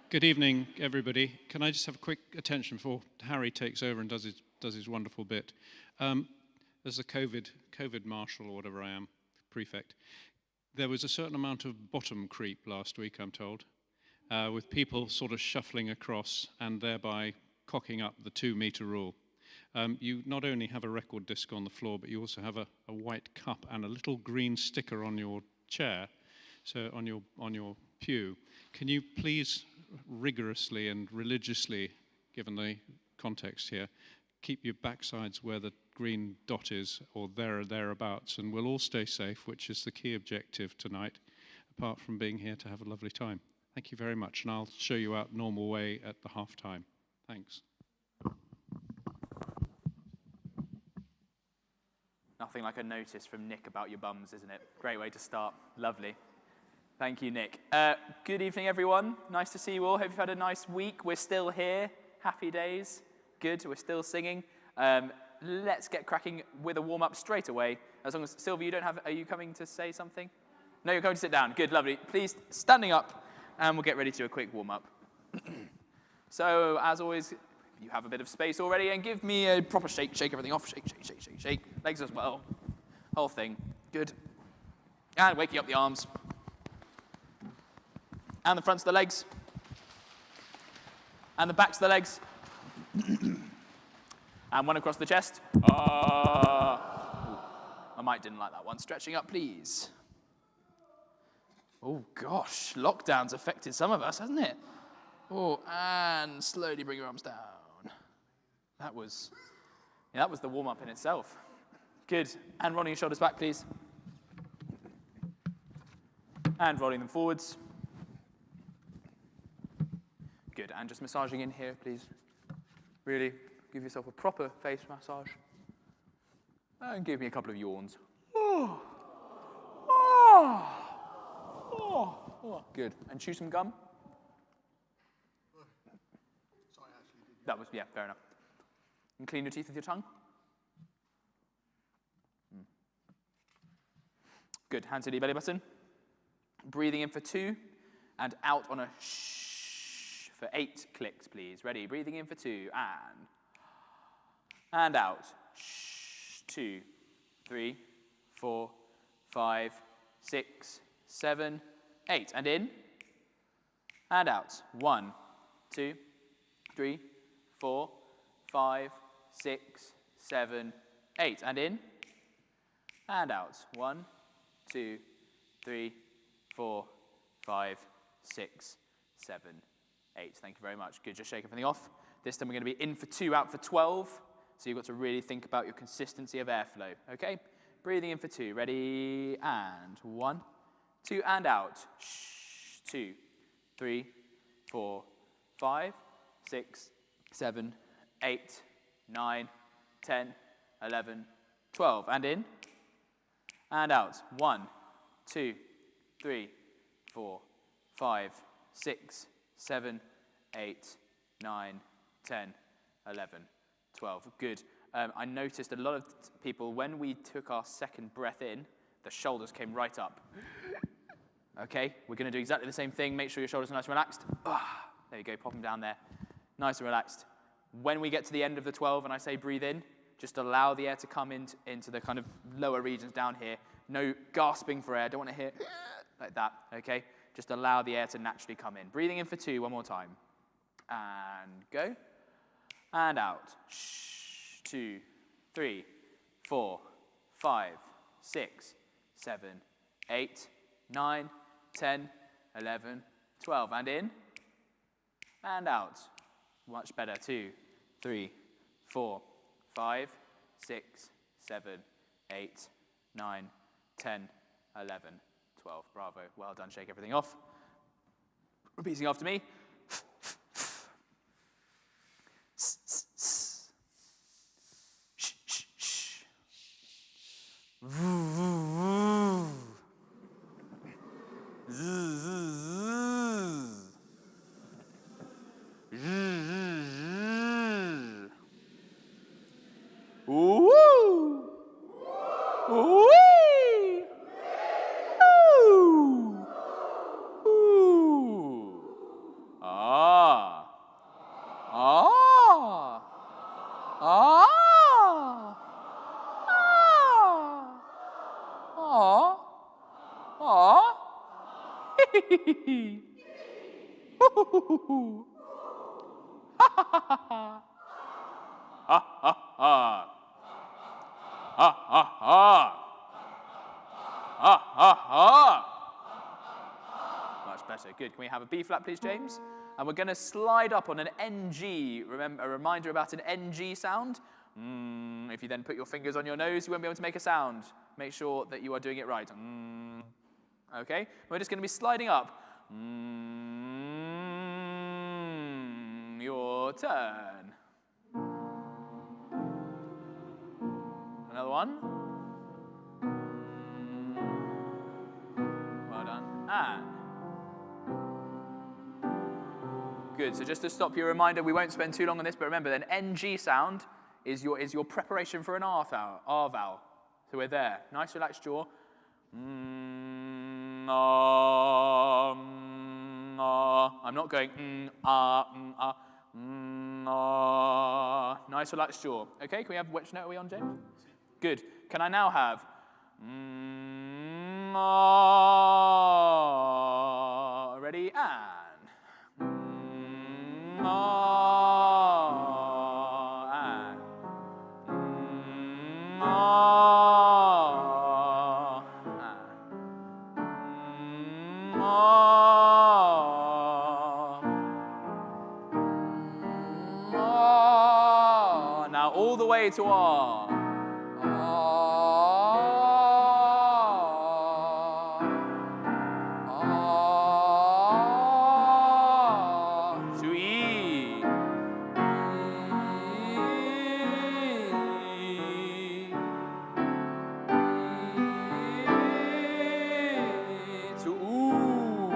Good evening, everybody. Can I just have a quick attention before Harry takes over and does his wonderful bit? As the COVID marshal or whatever I am, prefect, there was a certain amount of bottom creep last week, I'm told, with people sort of shuffling across and thereby cocking up the 2-meter rule. You not only have a record disc on the floor, but you also have a white cup and a little green sticker on your chair, so on your pew. Can you please rigorously and religiously, given the context here, keep your backsides where the green dot is, or there or thereabouts, and we'll all stay safe, which is the key objective tonight, apart from being here to have a lovely time. Thank you very much, and I'll show you out normal way at the half-time. Thanks. Nothing like a notice from Nick about your bums, isn't it? Great way to start. Lovely. Thank you, Nick. Good evening, everyone. Nice to see you all. Hope you've had a nice week. We're still here. Happy days. Good. We're still singing. Let's get cracking with a warm-up straight away. As long as, Sylvia, you don't have, are you coming to say something? No, you're coming to sit down. Good, lovely. Please, standing up, and we'll get ready to do a quick warm-up. So, as always, you have a bit of space already, and give me a proper shake. Shake everything off. Shake, shake, shake, shake, shake. Legs as well. Whole thing. Good. And waking up the arms. And the fronts of the legs. And the backs of the legs. And one across the chest. I might didn't like that one. Stretching up, please. Oh, gosh. Lockdown's affected some of us, hasn't it? Oh, and slowly bring your arms down. That was the warm-up in itself. Good. And rolling your shoulders back, please. And rolling them forwards. Good. And just massaging in here, please. Really give yourself a proper face massage. And give me a couple of yawns. Oh. Oh. Oh. Oh. Good. And chew some gum. Sorry, I actually did. That was, yeah, fair enough. And clean your teeth with your tongue. Good. Hands to the belly button. Breathing in for 2 and out on a shh for 8 clicks, please. Ready? Breathing in for 2 and out. Shh. 2, 3, 4, 5, 6, 7, 8. And in and out. 1, 2, 3, 4, 5, 6, 7, 8. And in and out. 1, 2, 3, 4, 5, 6, 7, 8. Thank you very much. Good. Just shake everything off. This time we're going to be in for 2, out for 12. So you've got to really think about your consistency of airflow. Okay? Breathing in for 2. Ready? And 1, 2, and out. Shh. 2, 3, 4, 5, 6, 7, 8, 9, 10, 11, 12. And in. And out. 1, 2, 3, 4, 5, 6, 7, 8, 9, 10, 11, 12. Good. I noticed a lot of people, when we took our second breath in, the shoulders came right up. Okay, we're going to do exactly the same thing. Make sure your shoulders are nice and relaxed. There you go, pop them down there. Nice and relaxed. When we get to the end of the 12 and I say breathe in, just allow the air to come into the kind of lower regions down here. No gasping for air. Don't want to hear like that, okay? Just allow the air to naturally come in. Breathing in for 2, one more time. And go. And out. Shh. 2, 3, 4, 5, 6, 7, 8, 9, 10, 11, 12. And in. And out. Much better. 2, 3, 4, 5, 6, 7, 8, 9, 10, 11, 12. Bravo. Well done. Shake everything off. Repeating after me. Much better. Good. Can we have a B flat, please, James? And we're going to slide up on an NG. Remember, a reminder about an NG sound. If you then put your fingers on your nose, you won't be able to make a sound. Make sure that you are doing it right. Okay? We're just going to be sliding up. Your turn. Another one. Well done. And. Good. So just to stop you, a reminder, we won't spend too long on this, but remember, an NG sound is your preparation for an R vowel. So we're there. Nice relaxed jaw. I'm not going nice relaxed jaw. Okay, can we have, which note are we on, James? Good. Can I now have ready and now all the way to R. To E. To Oo.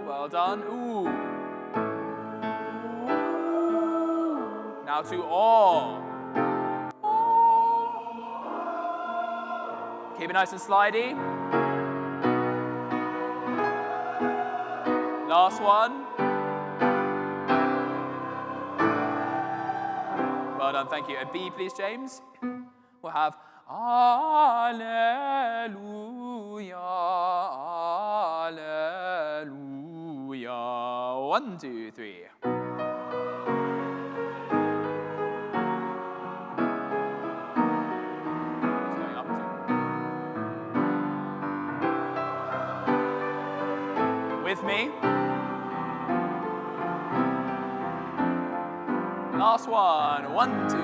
Well done. Ooh. Now to O. Keep it nice and slidey. Last one. Well done, thank you. A B, please, James. We'll have Alleluia, Alleluia. 1, 2, 3. With me. Last one. 1, 2, 3.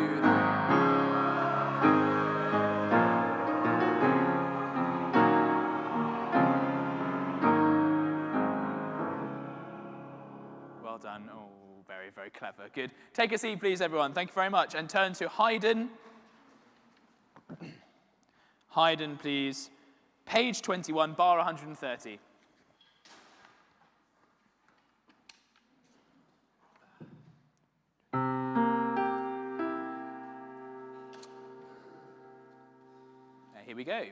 Well done. Oh, very, very clever. Good. Take a seat, please, everyone. Thank you very much. And turn to Haydn. Haydn, please. Page 21, bar 130. Here we go.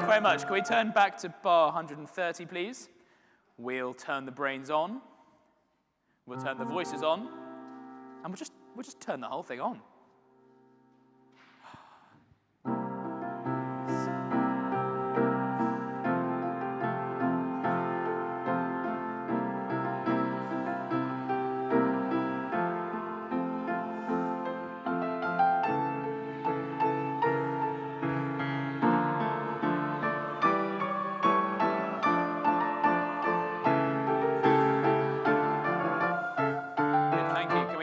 Very much. Can we turn back to bar 130, please? We'll turn the brains on. We'll turn the voices on. And we'll just turn the whole thing on.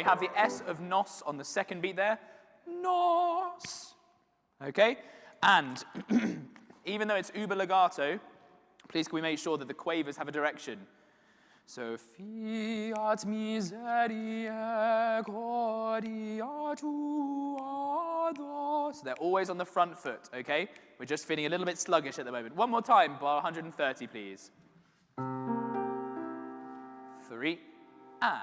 Have the S of nos on the second beat there. Nos. Okay? And even though it's uber legato, please can we make sure that the quavers have a direction. So, fiat miseriae gloria tua 4. So they're always on the front foot, okay? We're just feeling a little bit sluggish at the moment. One more time, bar 130, please. 3, and.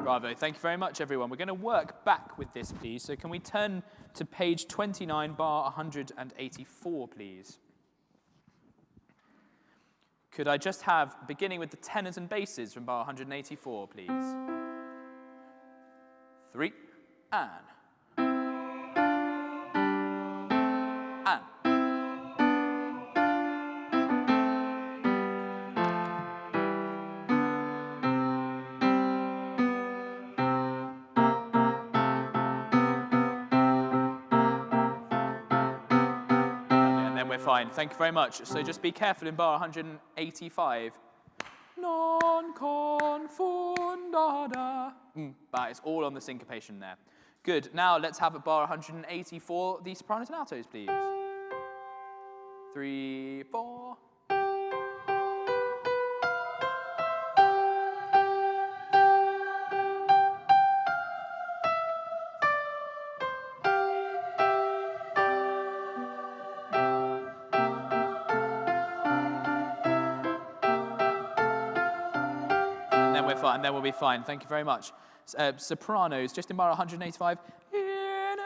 Bravo. Thank you very much, everyone. We're going to work back with this, please. So can we turn to page 29, bar 184, please? Could I just have, beginning with the tenors and basses from bar 184, please? 3, and. We're fine. Thank you very much. So just be careful in bar 185. Non confundada. But it's all on the syncopation there. Good. Now let's have at bar 184 the sopranos and altos, please. 3, 4. And then we'll be fine. Thank you very much. Sopranos, just in bar 185. In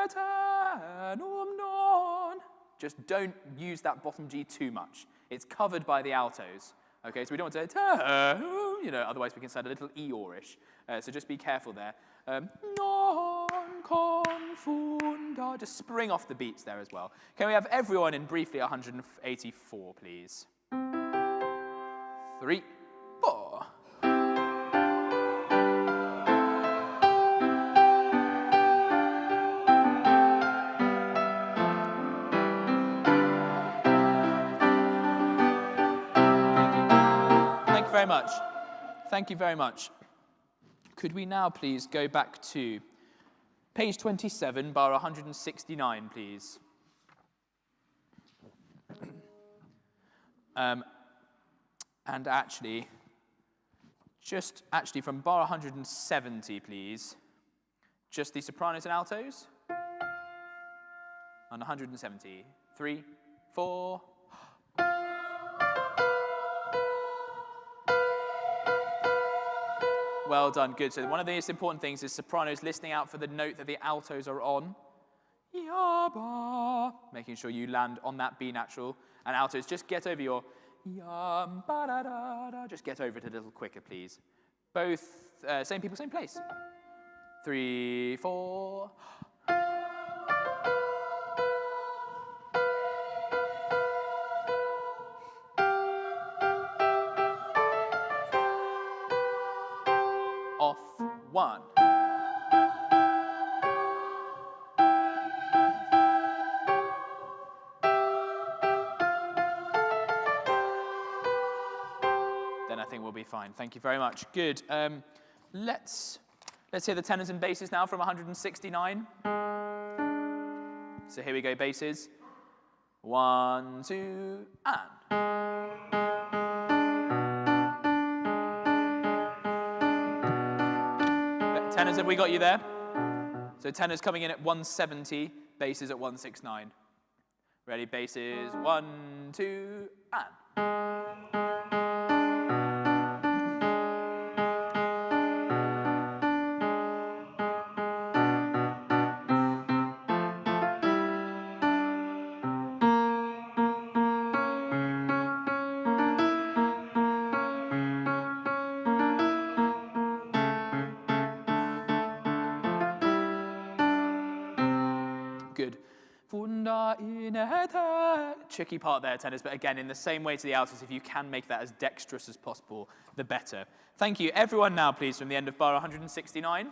eternum non. Just don't use that bottom G too much. It's covered by the altos. Okay, so we don't want to, otherwise we can sound a little Eeyore-ish. So just be careful there. Non confunda. Just spring off the beats there as well. Can we have everyone in briefly 184, please? 3, 4. Thank you very much. Thank you very much. Could we now please go back to page 27, bar 169, please? And actually, just actually from bar 170, please, just the sopranos and altos. On 170. 3, 4. Well done, good. So one of the most important things is sopranos listening out for the note that the altos are on. Yaba. Making sure you land on that B natural. And altos, just get over your yam, ba da da da. Just get over it a little quicker, please. Both, same people, same place. 3, 4. Off, 1. Then I think we'll be fine. Thank you very much. Good. Let's hear the tenors and basses now from 169. So here we go, basses. 1, 2, and. Tenors, have we got you there? So tenors coming in at 170, basses at 169. Ready, basses, 1, 2, and. Good. Tricky part there, tenors, but again, in the same way to the altos, if you can make that as dexterous as possible, the better. Thank you. Everyone now, please, from the end of bar 169.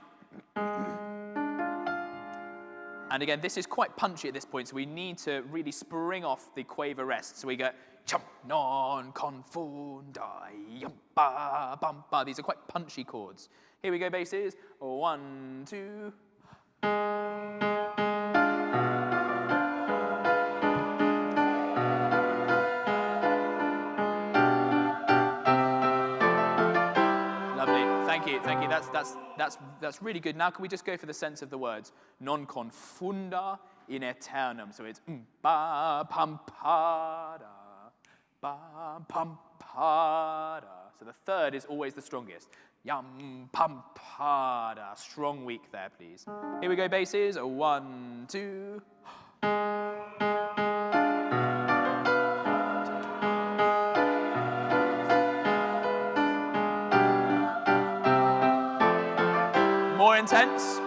And again, this is quite punchy at this point, so we need to really spring off the quaver rest. So we go, chum, non, confunda, yum, ba, bum, ba. These are quite punchy chords. Here we go, basses. 1, 2. Thank you. That's really good. Now can we just go for the sense of the words? Non confunda in aeternum. So it's ba pam pada, ba pam pada. So the third is always the strongest. Yum pam pada. Strong weak there, please. Here we go, basses. 1, 2. More intense.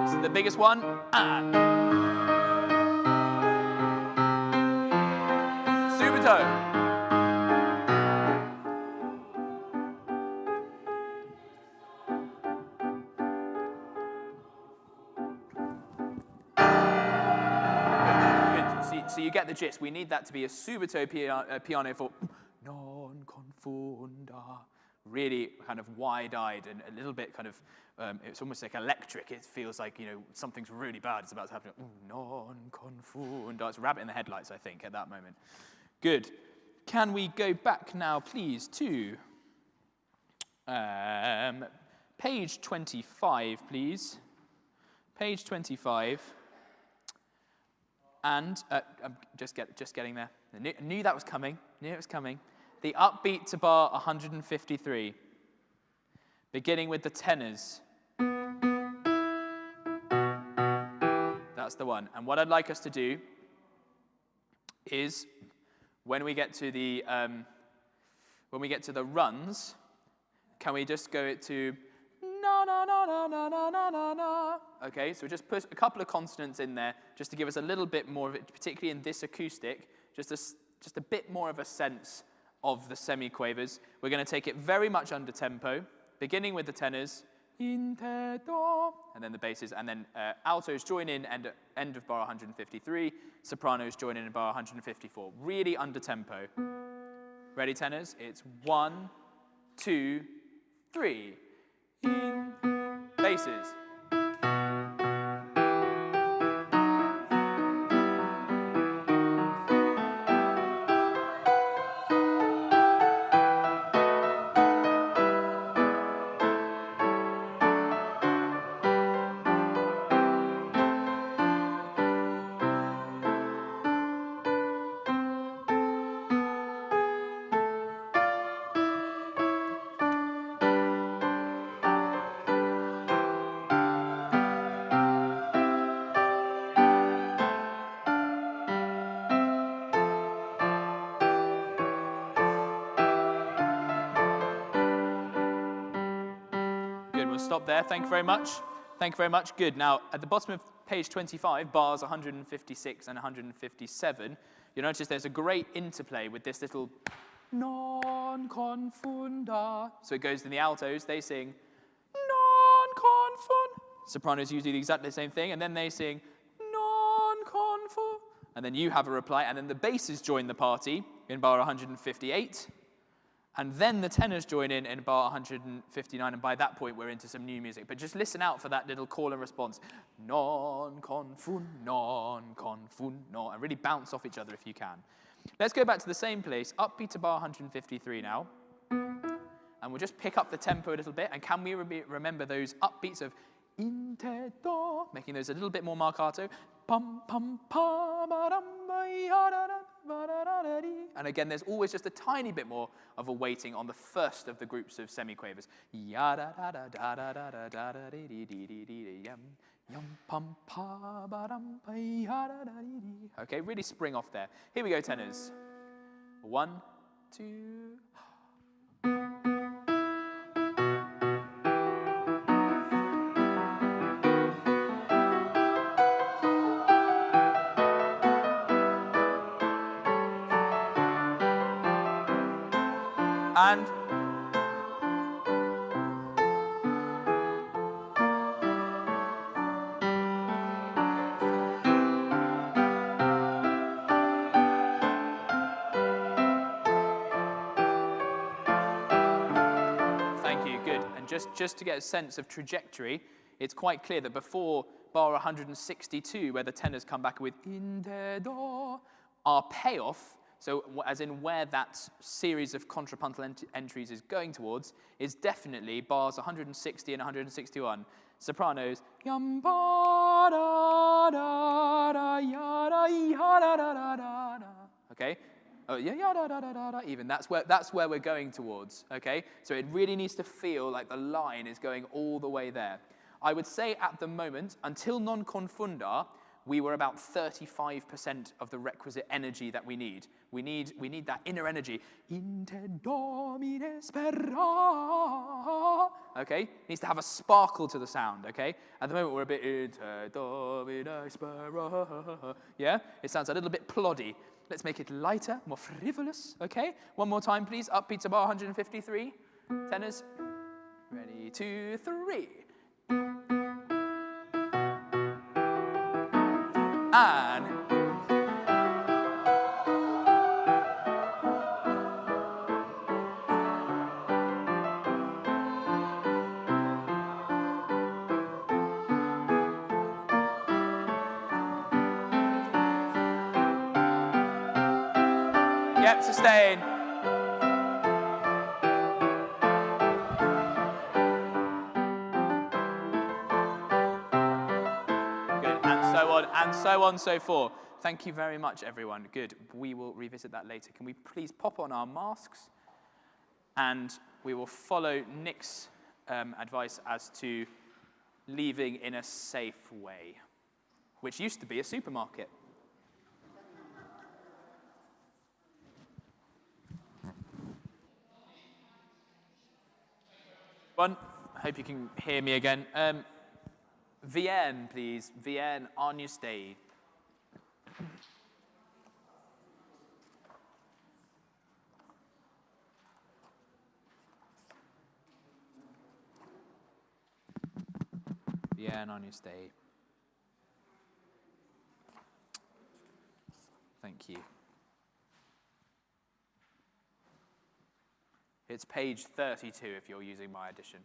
This is the biggest one. And. Subito. So you get the gist. We need that to be a subito piano for non confunda. Really kind of wide-eyed and a little bit kind of, it's almost like electric. It feels like, something's really bad is about to happen. Non confunda. It's a rabbit in the headlights, I think, at that moment. Good. Can we go back now, please, to page 25, please. Page 25. And I'm just getting there. I knew that was coming. Knew it was coming. The upbeat to bar 153, beginning with the tenors. That that's the one. And what I'd like us to do is, when we get to the runs, can we just go it to na na na na na na na na na? Okay, so just put a couple of consonants in there, just to give us a little bit more of it, particularly in this acoustic, just a bit more of a sense of the semiquavers. We're going to take it very much under tempo, beginning with the tenors, in te do, and then the basses, and then altos join in end of bar 153, sopranos join in bar 154. Really under tempo. Ready, tenors? It's 1, 2, 3. In basses. Stop there. Thank you very much. Thank you very much. Good. Now, at the bottom of page 25, bars 156 and 157, you'll notice there's a great interplay with this little non confunda. So it goes to the altos. They sing non confund. Sopranos usually do exactly the same thing, and then they sing non confund. And then you have a reply, and then the basses join the party in bar 158. And then the tenors join in bar 159, and by that point, we're into some new music. But just listen out for that little call and response. Non, confun, non, and really bounce off each other if you can. Let's go back to the same place, upbeat to bar 153 now. And we'll just pick up the tempo a little bit. And can we remember those upbeats of in te do, making those a little bit more marcato. Pum, pum, pum, and again, there's always just a tiny bit more of a weighting on the first of the groups of semiquavers. Okay, really spring off there. Here we go, tenors. 1, 2. And thank you, good. And just to get a sense of trajectory, it's quite clear that before bar 162, where the tenors come back with in te do, our payoff, so as in where that series of contrapuntal entries is going towards, is definitely bars 160 and 161. Sopranos, yum ba da da da ya da ya da da da da. Okay? Oh, yeah, ya da da da da da. Even that's where we're going towards. Okay? So it really needs to feel like the line is going all the way there. I would say at the moment, until non confunda, we were about 35% of the requisite energy that we need. We need that inner energy. In te domine spera. Okay? Needs to have a sparkle to the sound, okay? At the moment, we're a bit in te domine spera. Yeah? It sounds a little bit ploddy. Let's make it lighter, more frivolous, okay? One more time, please. Upbeat to bar 153. Tenors. Ready, 2, 3. And yep, sustain. And so on, so forth. Thank you very much, everyone. Good. We will revisit that later. Can we please pop on our masks? And we will follow Nick's advice as to leaving in a safe way. which used to be a supermarket. One, I hope you can hear me again. Vienne, please. Vienne, on your stay. Vienne, on your stay. Thank you. It's page 32 if you're using my edition.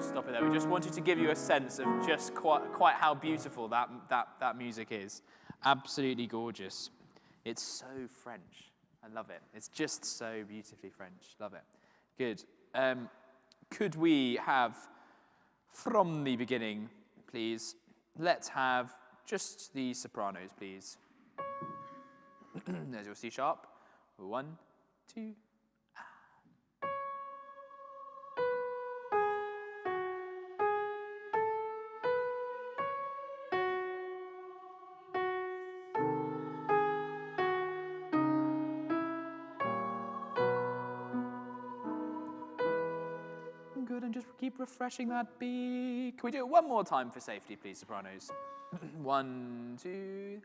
Stop it there. We just wanted to give you a sense of just quite how beautiful that music is. Absolutely gorgeous. It's so French. I love it. It's just so beautifully French. Love it. Good. Could we have, from the beginning, please, let's have just the sopranos, please. There's your C sharp. 1, 2. Good, and just keep refreshing that beat. Can we do it one more time for safety, please, sopranos? 1, 2.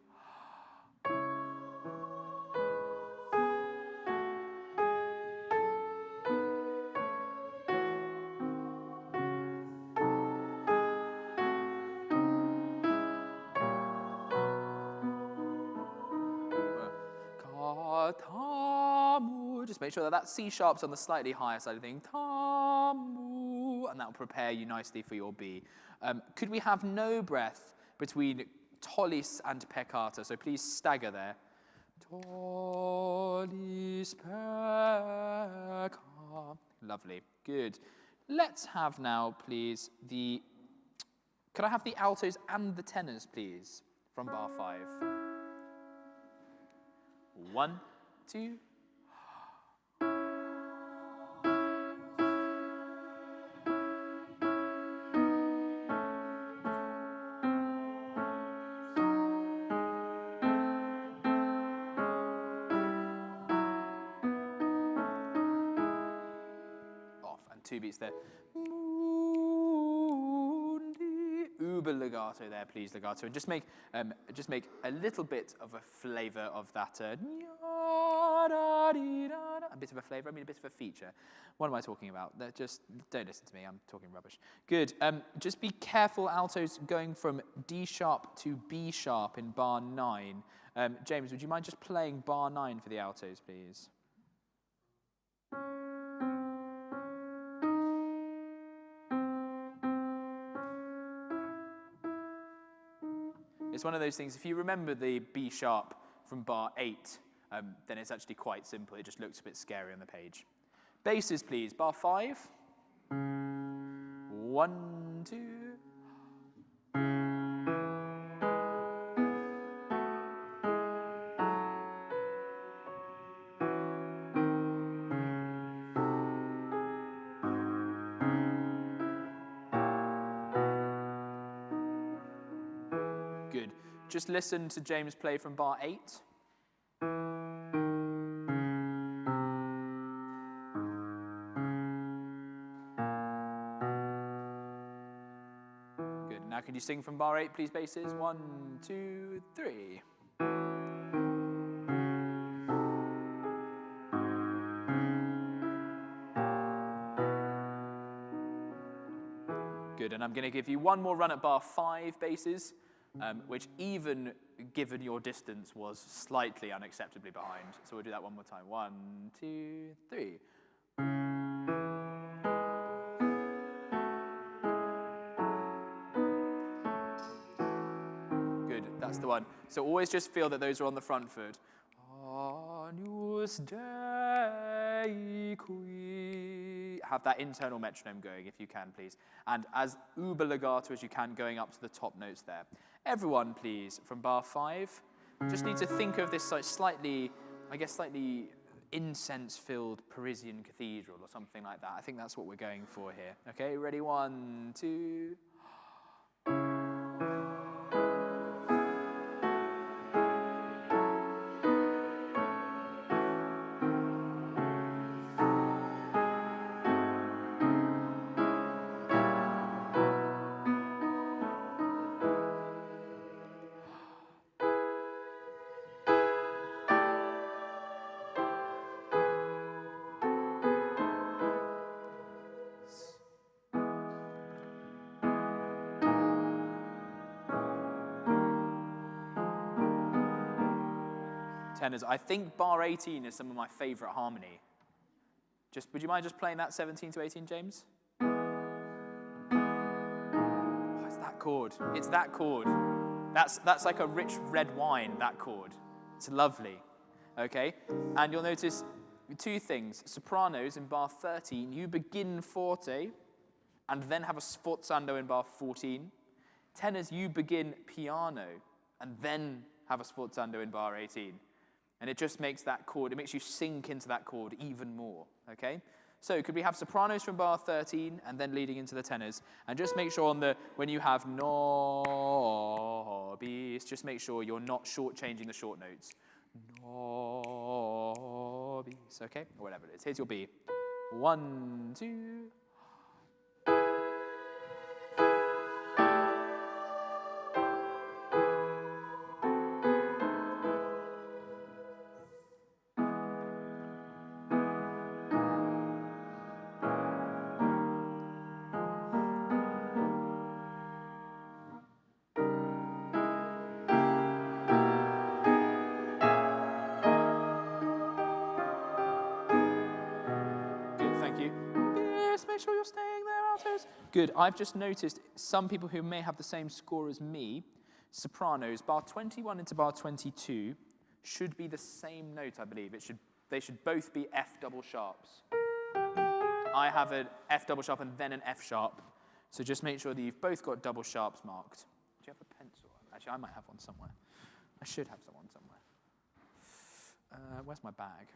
Just make sure that C sharp's on the slightly higher side of things. Tamu, and that will prepare you nicely for your B. Could we have no breath between tollis and peccata? So please stagger there. Tollis pecca. Lovely. Good. Let's have now, please, could I have the altos and the tenors, please, from bar 5? 1, 2. Off, and 2 beats there. Uber legato there, please, legato, and just make a little bit of a flavour of that. A bit of a flavour. I mean, a bit of a feature. What am I talking about? Just don't listen to me. I'm talking rubbish. Good. Just be careful, altos, going from D sharp to B sharp in bar 9. James, would you mind just playing bar 9 for the altos, please? It's one of those things, if you remember the B sharp from bar 8, then it's actually quite simple. It just looks a bit scary on the page. Basses, please. Bar 5. 1, 2. Good. Just listen to James play from bar 8. Good. Now can you sing from bar 8, please, basses? 1, 2, 3. Good, and I'm going to give you one more run at bar 5 basses, which even given your distance was slightly unacceptably behind. So we'll do that one more time. 1, 2, 3. Good, that's the one. So always just feel that those are on the front foot. Agnus Dei qui. Have that internal metronome going if you can, please. And as uber legato as you can, going up to the top notes there. Everyone, please, from bar 5, just need to think of this slightly incense-filled Parisian cathedral or something like that. I think that's what we're going for here. Okay, ready? 1, 2. Tenors. I think bar 18 is some of my favorite harmony. Would you mind just playing that 17 to 18, James? Oh, it's that chord. It's that chord. That's like a rich red wine, that chord. It's lovely. Okay? And you'll notice 2 things. Sopranos in bar 13, you begin forte and then have a sforzando in bar 14. Tenors, you begin piano and then have a sforzando in bar 18. And it just makes that chord, it makes you sink into that chord even more, okay? So could we have sopranos from bar 13 and then leading into the tenors? And just make sure when you have nobis, just make sure you're not shortchanging the short notes. Nobis, okay? Or whatever it is. Here's your B. 1, 2. Make sure you're staying there, altos. Good. I've just noticed some people who may have the same score as me, sopranos, bar 21 into bar 22, should be the same note, I believe. They should both be F double sharps. I have an F double sharp and then an F sharp. So just make sure that you've both got double sharps marked. Do you have a pencil? Actually, I might have one somewhere. I should have one somewhere. Where's my bag?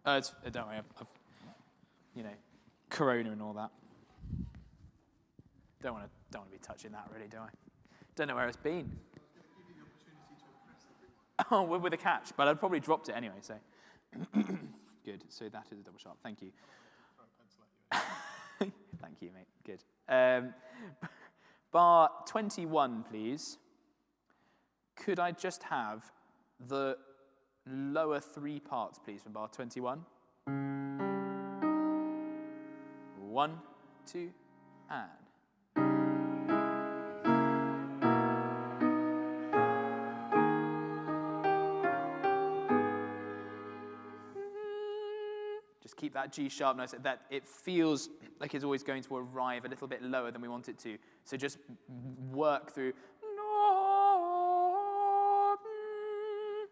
Don't worry, I've Corona and all that. Don't want to be touching that, really, do I? Don't know where it's been. I was going to give you the opportunity to impress everyone. Oh, with a catch, but I'd probably dropped it anyway, so. Good, so that is a double sharp, thank you. Thank you, mate, good. Bar 21, please. Could I just have the lower 3 parts, please, from bar 21? 1, 2, and. Just keep that G sharp note. That it feels like it's always going to arrive a little bit lower than we want it to. So just work through.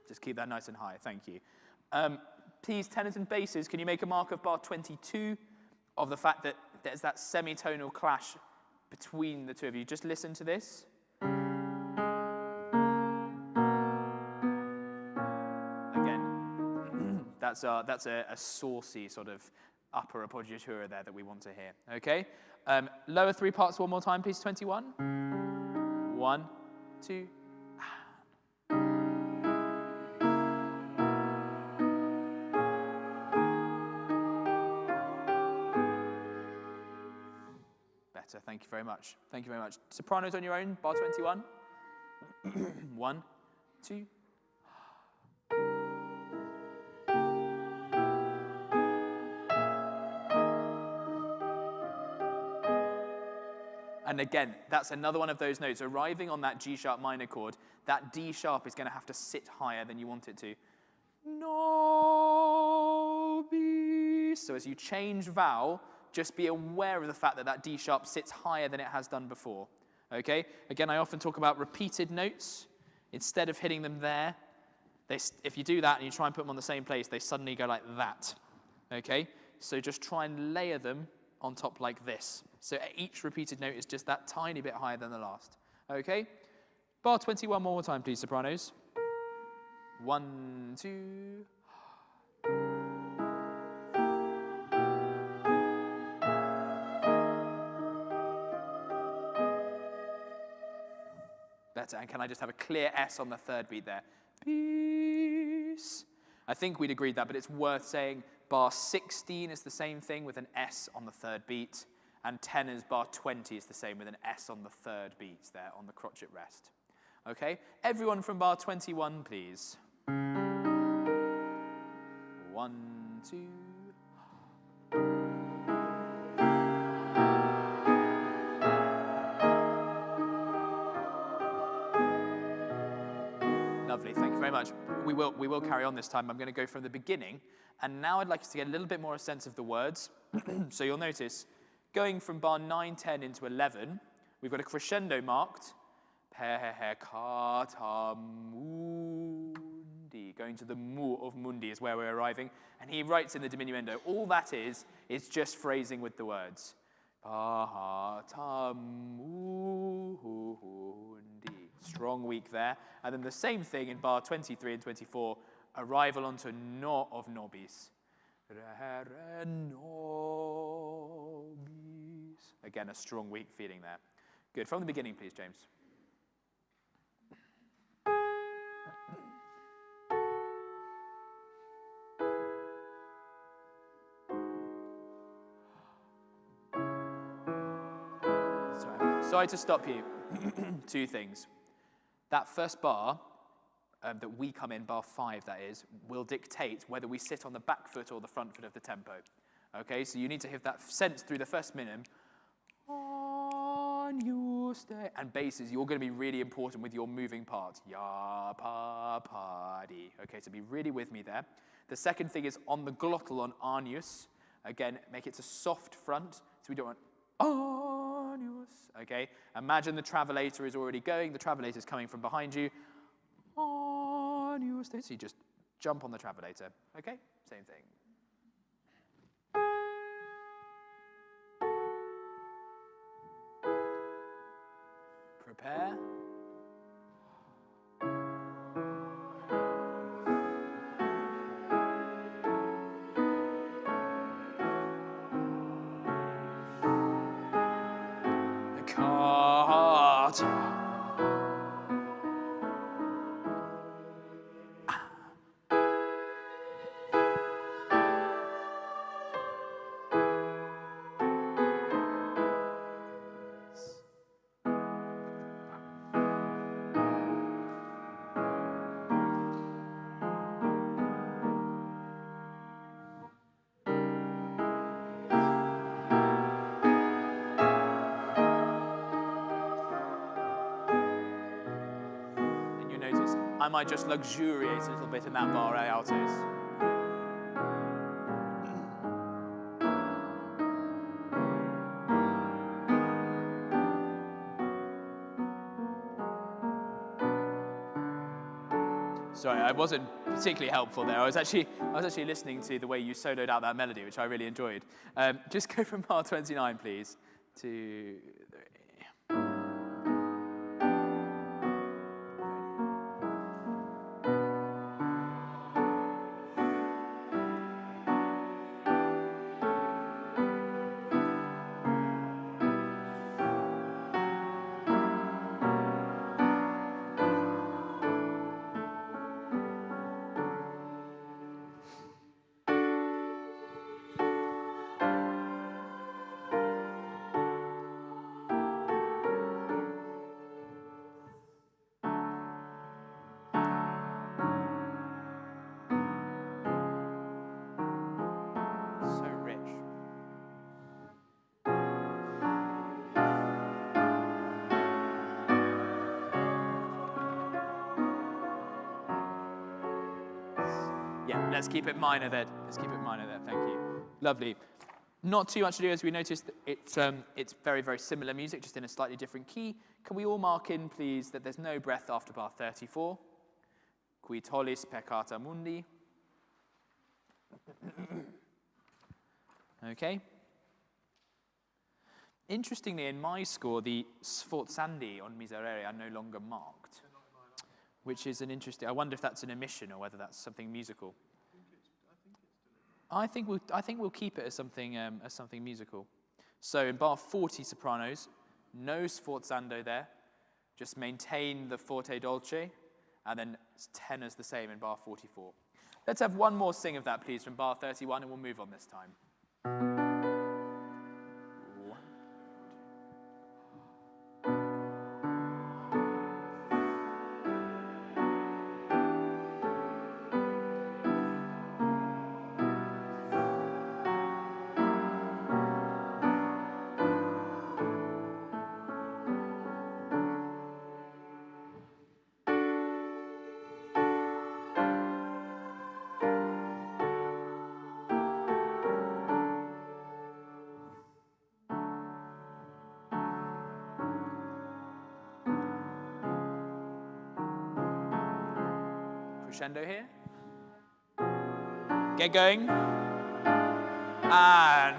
Just keep that nice and high, thank you. Please, tenors and basses, can you make a mark of bar 22 of the fact that there's that semitonal clash between the two of you? Just listen to this. Again, that's a saucy sort of upper appoggiatura there that we want to hear, okay? Lower 3 parts one more time, please, 21. 1, 2, Thank you very much. Thank you very much. Sopranos on your own, bar 21. 1, 2. And again, that's another one of those notes. Arriving on that G sharp minor chord, that D sharp is going to have to sit higher than you want it to. Nobis. So as you change vowel, just be aware of the fact that that D sharp sits higher than it has done before. Okay? Again, I often talk about repeated notes. Instead of hitting them there, if you do that and you try and put them on the same place, they suddenly go like that. Okay? So just try and layer them on top like this. So each repeated note is just that tiny bit higher than the last. Okay? Bar 21 one more time, please, sopranos. 1, 2. Better. And can I just have a clear S on the third beat there? Peace. I think we'd agreed that, but it's worth saying bar 16 is the same thing with an S on the third beat, and tenors bar 20 is the same with an S on the third beat there on the crotchet rest. Okay? Everyone from bar 21, please. 1, 2. Lovely, thank you very much. We will carry on this time. I'm going to go from the beginning, and now I'd like us to get a little bit more a sense of the words. So you'll notice, going from bar 9, 10 into 11, we've got a crescendo marked. Mundi. Going to the mu of mundi is where we're arriving. And he writes in the diminuendo, all that is just phrasing with the words. Mundi. Strong weak there. And then the same thing in bar 23 and 24, arrival onto no of nobis. Again, a strong weak feeling there. Good. From the beginning, please, James. Sorry to stop you. Two things. That first bar, that we come in, bar 5 that is, will dictate whether we sit on the back foot or the front foot of the tempo. Okay, so you need to have that sense through the first minim. On you stay. And basses, you're going to be really important with your moving parts. Ya, pa, pa, di. Okay, so be really with me there. The second thing is on the glottal on Arnius. Again, make it a soft front, so we don't want Arnius. Okay, imagine the travelator is already going. The travelator is coming from behind you. Arnius. So you just jump on the travelator. Okay, same thing. Prepare. I might just luxuriate a little bit in that bar A altos. Sorry, I wasn't particularly helpful there. I was actually listening to the way you soloed out that melody, which I really enjoyed. Just go from bar 29, please, to 3. Yeah, let's keep it minor there. Let's keep it minor there. Thank you. Lovely. Not too much to do, as we noticed. It's very, very similar music, just in a slightly different key. Can we all mark in, please, that there's no breath after bar 34? Qui tollis peccata mundi. Okay. Interestingly, in my score, the sforzandi on miserere are no longer marked, which is an interesting. I wonder if that's an omission or whether that's something musical. I think we'll keep it as something musical. So in bar 40 sopranos, no sforzando there. Just maintain the forte dolce, and then tenors the same in bar 44. Let's have one more sing of that, please, from bar 31, and we'll move on this time. Crescendo here. Get going. And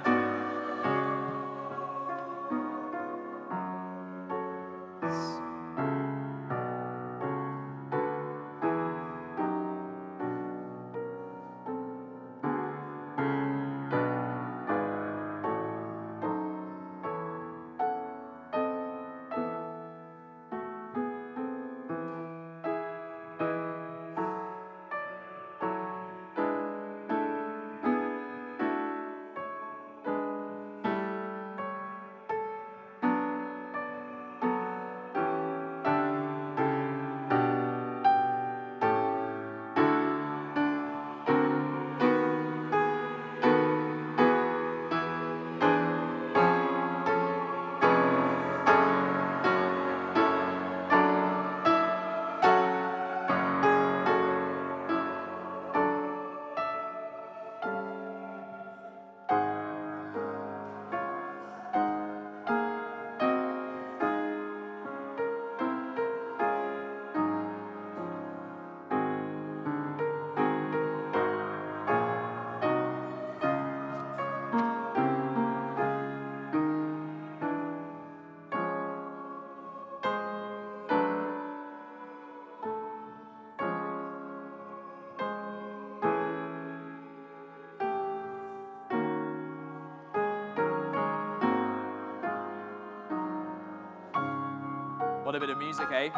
what a bit of music, eh?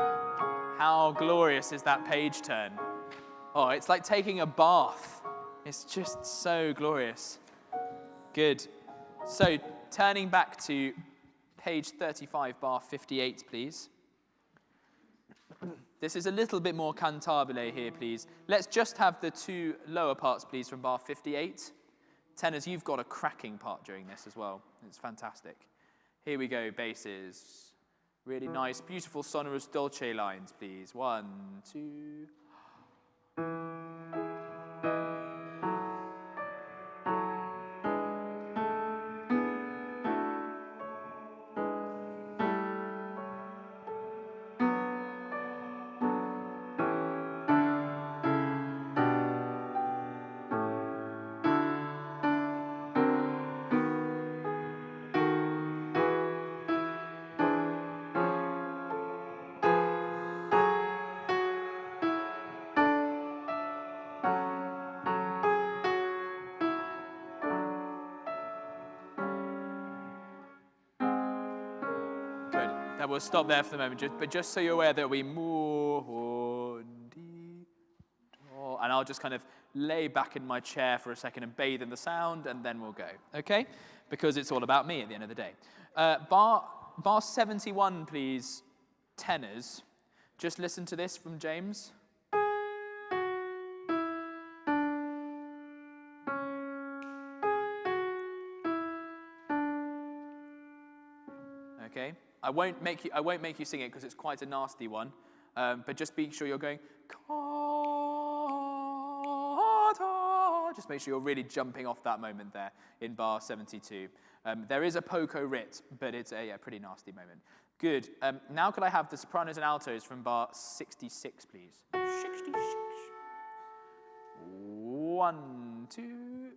How glorious is that page turn? Oh, it's like taking a bath. It's just so glorious. Good. So, turning back to page 35, bar 58, please. This is a little bit more cantabile here, please. Let's just have the two lower parts, please, from bar 58. Tenors, you've got a cracking part during this as well. It's fantastic. Here we go, basses. Really nice, beautiful, sonorous dolce lines, please. 1, 2. That we'll stop there for the moment, but just so you're aware that we and I'll just kind of lay back in my chair for a second and bathe in the sound, and then we'll go, okay? Because it's all about me at the end of the day. Bar 71, please, tenors. Just listen to this from James. Okay. I won't make you sing it because it's quite a nasty one, but just be sure you're going. Cantata. Just make sure you're really jumping off that moment there in bar 72. There is a poco rit, but it's a pretty nasty moment. Good. Now could I have the sopranos and altos from bar 66, please? 66. 1, 2.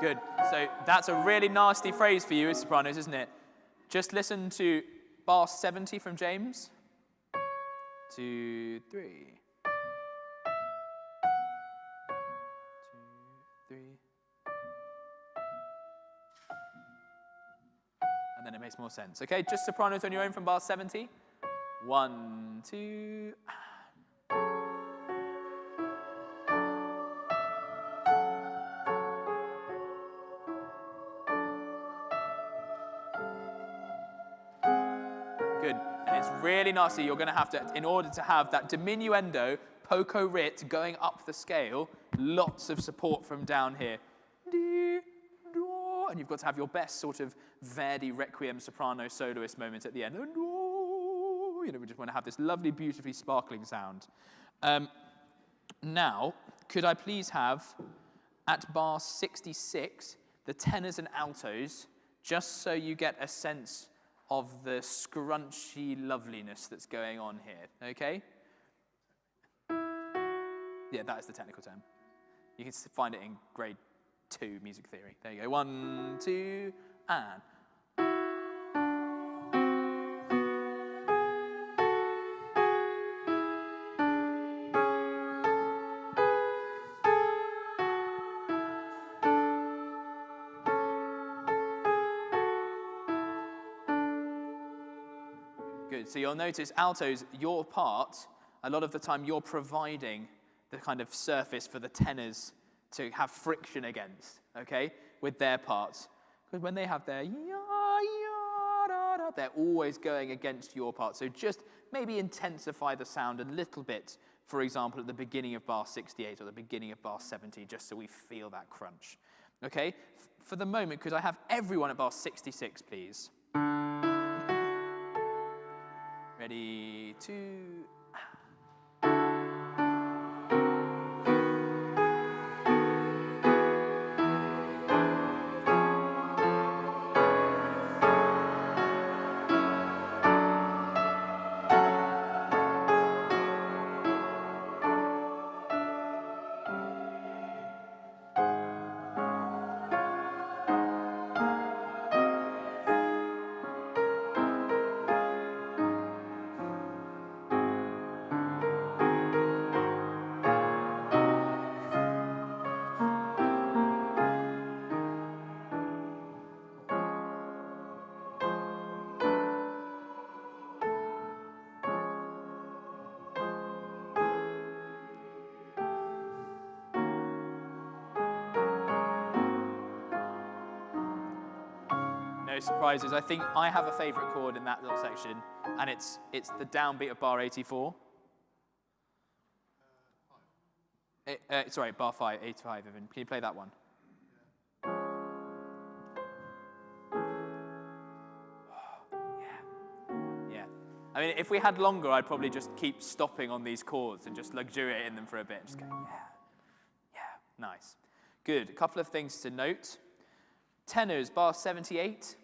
Good. So that's a really nasty phrase for you as sopranos, isn't it? Just listen to bar 70 from James. 2, 3. 2, 3. And then it makes more sense. Okay, just sopranos on your own from bar 70. 1, 2. Good. And it's really nasty. You're going to have to, in order to have that diminuendo, poco rit going up the scale, lots of support from down here. And you've got to have your best sort of Verdi Requiem soprano soloist moment at the end. You know, we just want to have this lovely, beautifully sparkling sound. Now, could I please have, at bar 66, the tenors and altos, just so you get a sense of the scrunchy loveliness that's going on here, okay? Yeah, that is the technical term. You can find it in grade 2 music theory. There you go. 1, 2, and. Good. So you'll notice altos, your part, a lot of the time you're providing the kind of surface for the tenors to have friction against, okay, with their parts. Because when they have their they're always going against your part. So just maybe intensify the sound a little bit, for example, at the beginning of bar 68 or the beginning of bar 70, just so we feel that crunch. Okay? For the moment, could I have everyone at bar 66, please? Ready, 2. No surprises. I think I have a favorite chord in that little section, and it's the downbeat of bar 84. Sorry, bar 5, 85, Evan. Can you play that one? Yeah. I mean, if we had longer, I'd probably just keep stopping on these chords and just luxuriate in them for a bit. Just go, yeah, nice. Good. A couple of things to note. Tenors, bar 78.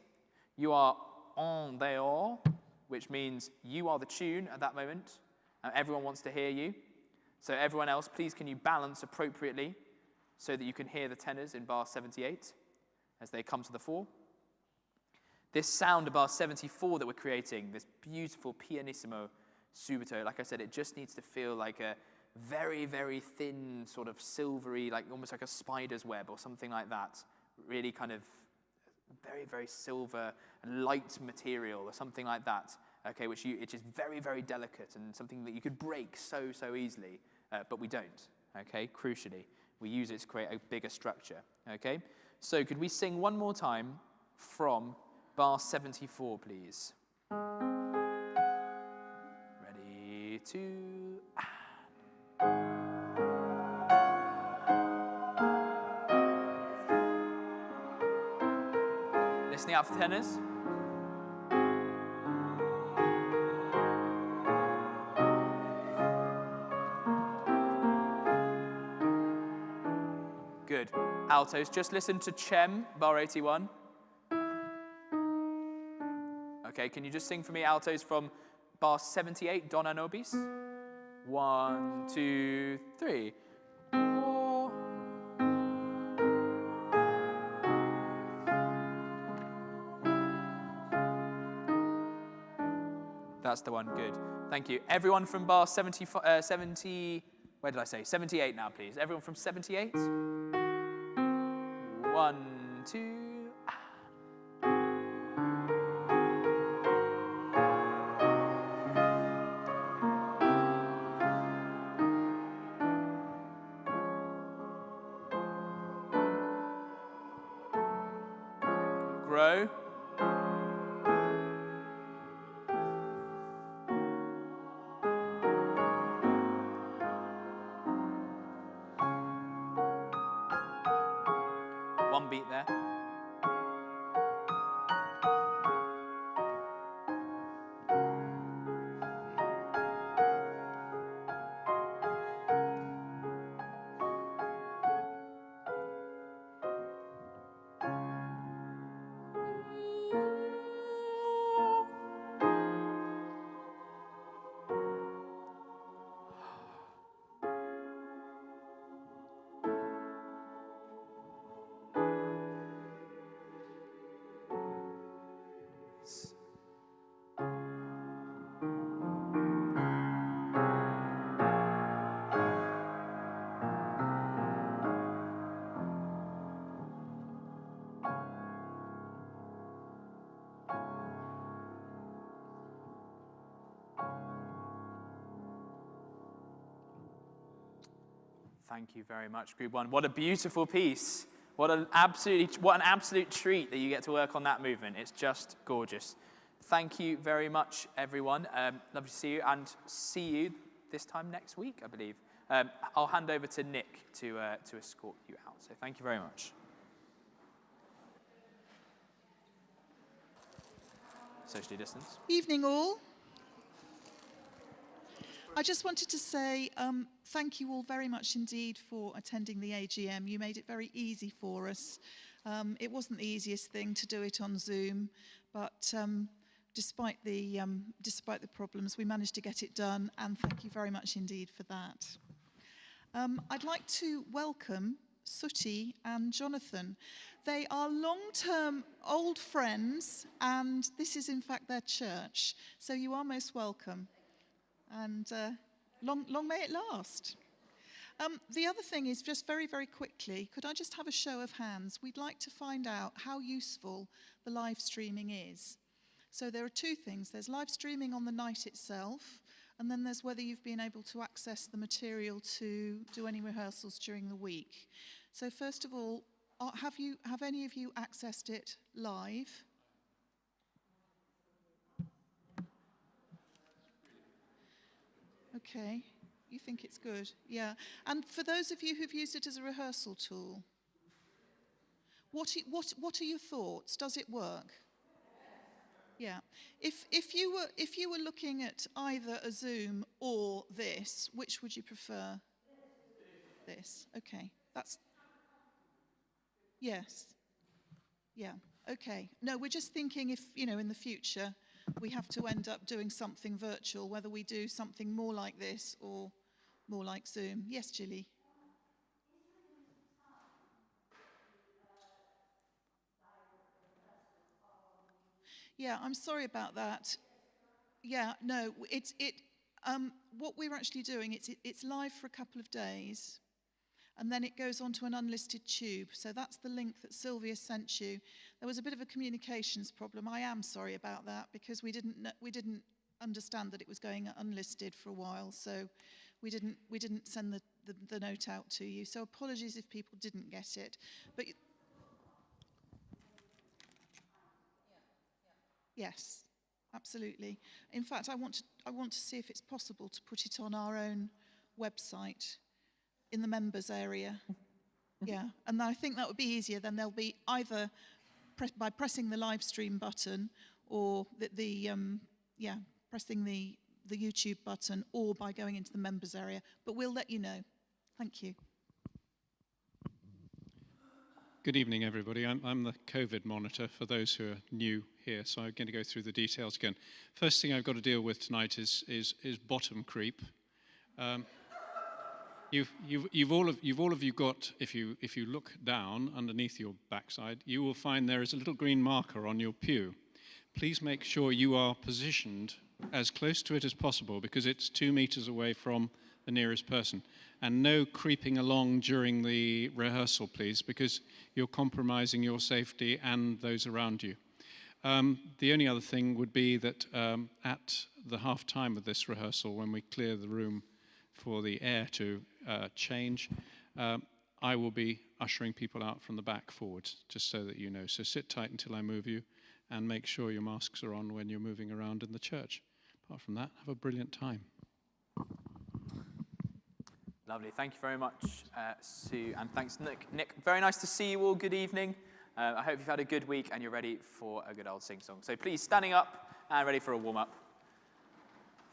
You are en dehors, which means you are the tune at that moment. Everyone wants to hear you. So everyone else, please can you balance appropriately so that you can hear the tenors in bar 78 as they come to the fore. This sound of bar 74 that we're creating, this beautiful pianissimo subito, like I said, it just needs to feel like a very, very thin, sort of silvery, like almost like a spider's web or something like that. Really kind of very, very silver, light material or something like that, okay, which is very, very delicate and something that you could break so easily, but we don't, okay, crucially. We use it to create a bigger structure, okay? So could we sing one more time from bar 74, please? Ready, 2, listening out for tenors. Good. Altos, just listen to Chem, bar 81. Okay, can you just sing for me altos from bar 78, Dona Nobis? 1, 2, 3. Oh. That's the one, good. Thank you. Everyone from bar 70, where did I say? 78 now, please. Everyone from 78? 1, 2. Grow. One beat there. Thank you very much, Group 1. What a beautiful piece. What an absolute treat that you get to work on that movement. It's just gorgeous. Thank you very much, everyone. Lovely to see you, and see you this time next week, I believe. I'll hand over to Nick to escort you out. So thank you very much. Socially distance. Evening all. I just wanted to say thank you all very much indeed for attending the AGM. You made it very easy for us. It wasn't the easiest thing to do it on Zoom, but despite the problems, we managed to get it done, and thank you very much indeed for that. I'd like to welcome Sooty and Jonathan. They are long-term old friends, and this is in fact their church, so you are most welcome. And long may it last. The other thing is, just very, very quickly, could I just have a show of hands? We'd like to find out how useful the live streaming is. So there are two things. There's live streaming on the night itself, and then there's whether you've been able to access the material to do any rehearsals during the week. So first of all, have any of you accessed it live? Okay, you think it's good, yeah. And for those of you who've used it as a rehearsal tool, what are your thoughts? Does it work? Yeah. If you were looking at either a Zoom or this, which would you prefer? This. Okay. That's. Yes. Yeah. Okay. No, we're just thinking if, in the future we have to end up doing something virtual, whether we do something more like this or more like Zoom. Yes, Gilly? Yeah, I'm sorry about that. Yeah, no, what we're actually doing, it's live for a couple of days, and then it goes onto an unlisted tube. So that's the link that Sylvia sent you. There was a bit of a communications problem. I am sorry about that, because we didn't understand that it was going unlisted for a while. So we didn't send the note out to you. So apologies if people didn't get it. But yes. absolutely. In fact, I want to see if it's possible to put it on our own website in the members area. Yeah, and I think that would be easier. Then they'll be either by pressing the live stream button, or pressing the YouTube button, or by going into the members area. But we'll let you know. Thank you. Good evening, everybody. I'm the COVID monitor for those who are new here, so I'm going to go through the details again. First thing I've got to deal with tonight is bottom creep. You've all of you got, if you look down underneath your backside, you will find there is a little green marker on your pew. Please make sure you are positioned as close to it as possible, because it's 2 meters away from the nearest person. And no creeping along during the rehearsal, please, because you're compromising your safety and those around you. The only other thing would be that at the half time of this rehearsal, when we clear the room for the air to change, I will be ushering people out from the back forwards, just so that you know. So sit tight until I move you, and make sure your masks are on when you're moving around in the church. Apart from that, have a brilliant time. Lovely. Thank you very much, Sue, and thanks, Nick. Nick, very nice to see you all. Good evening. I hope you've had a good week and you're ready for a good old sing-song. So please, standing up and ready for a warm-up.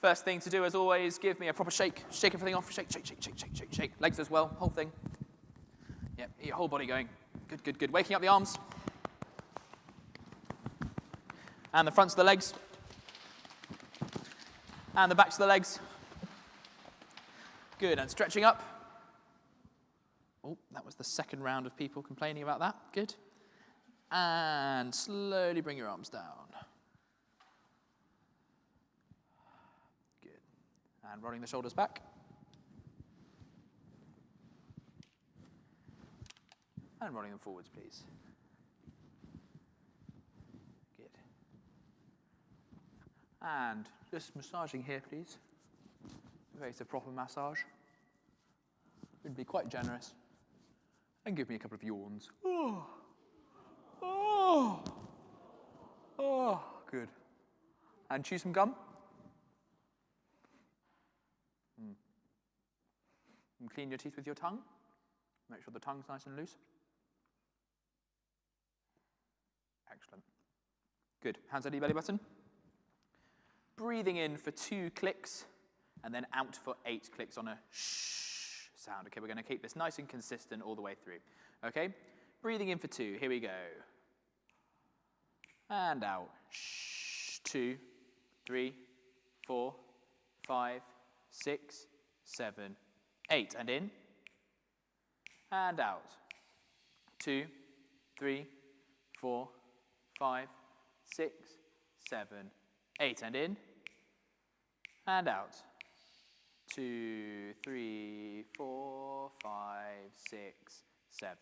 First thing to do, as always, give me a proper shake. Shake everything off. Shake, shake, shake, shake, shake, shake, shake. Legs as well, whole thing. Yep, your whole body going. Good, good, good. Waking up the arms. And the fronts of the legs. And the backs of the legs. Good, and stretching up. Oh, that was the second round of people complaining about that. Good. And slowly bring your arms down. Good. And rolling the shoulders back. And rolling them forwards, please. Good. And just massaging here, please. It's a proper massage. Would be quite generous. And give me a couple of yawns. Oh. Oh. Oh. Good. And chew some gum. And clean your teeth with your tongue. Make sure the tongue's nice and loose. Excellent. Good. Hands under your belly button. Breathing in for 2 clicks. And then out for 8 clicks on a shh sound. Okay, we're going to keep this nice and consistent all the way through. Okay, breathing in for 2. Here we go. And out. Shh. 2, 3, 4, 5, 6, 7, 8. And in. And out. 2, 3, 4, 5, 6, 7, 8. And in. And out. 2, 3, 4, 5, 6, 7,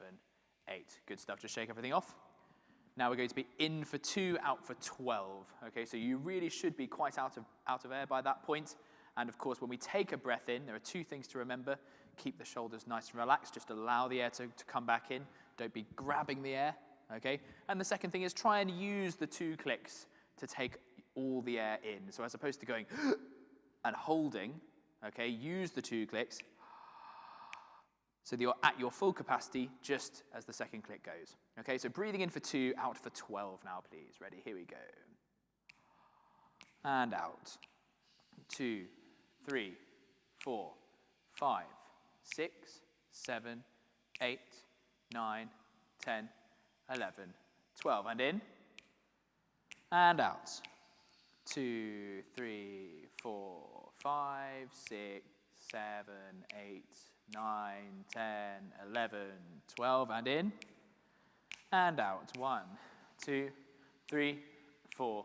8. Good stuff. Just shake everything off. Now we're going to be in for 2, out for 12. Okay, so you really should be quite out of air by that point. And of course, when we take a breath in, there are 2 things to remember. Keep the shoulders nice and relaxed. Just allow the air to come back in. Don't be grabbing the air. Okay. And the second thing is try and use the 2 clicks to take all the air in. So as opposed to going and holding, okay, use the 2 clicks so that you're at your full capacity just as the second click goes. Okay, so breathing in for 2, out for 12 now, please. Ready? Here we go. And out. 2, 3, 4, 5, 6, 7, 8, 9, 10, 11, 12. And in. And out. 2, 3, 4, 5, 6, 7, 8, 9, 10, 11, 12, and in, and out. 1, 2, 3, 4,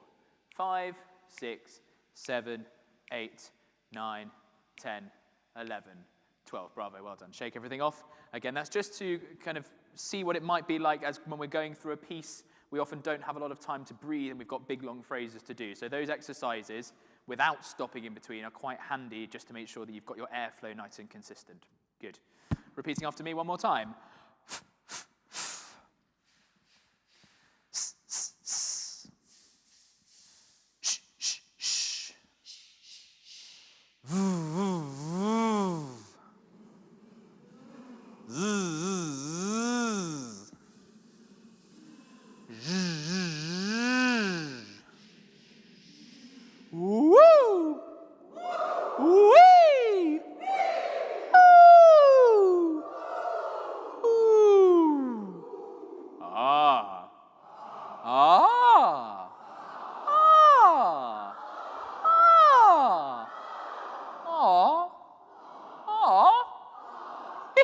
5, 6, 7, 8, 9, 10, 11, 12. Bravo, well done. Shake everything off. Again, that's just to kind of see what it might be like as when we're going through a piece. We often don't have a lot of time to breathe, and we've got big, long phrases to do. So those exercises, without stopping in between, are quite handy just to make sure that you've got your airflow nice and consistent. Good. Repeating after me one more time.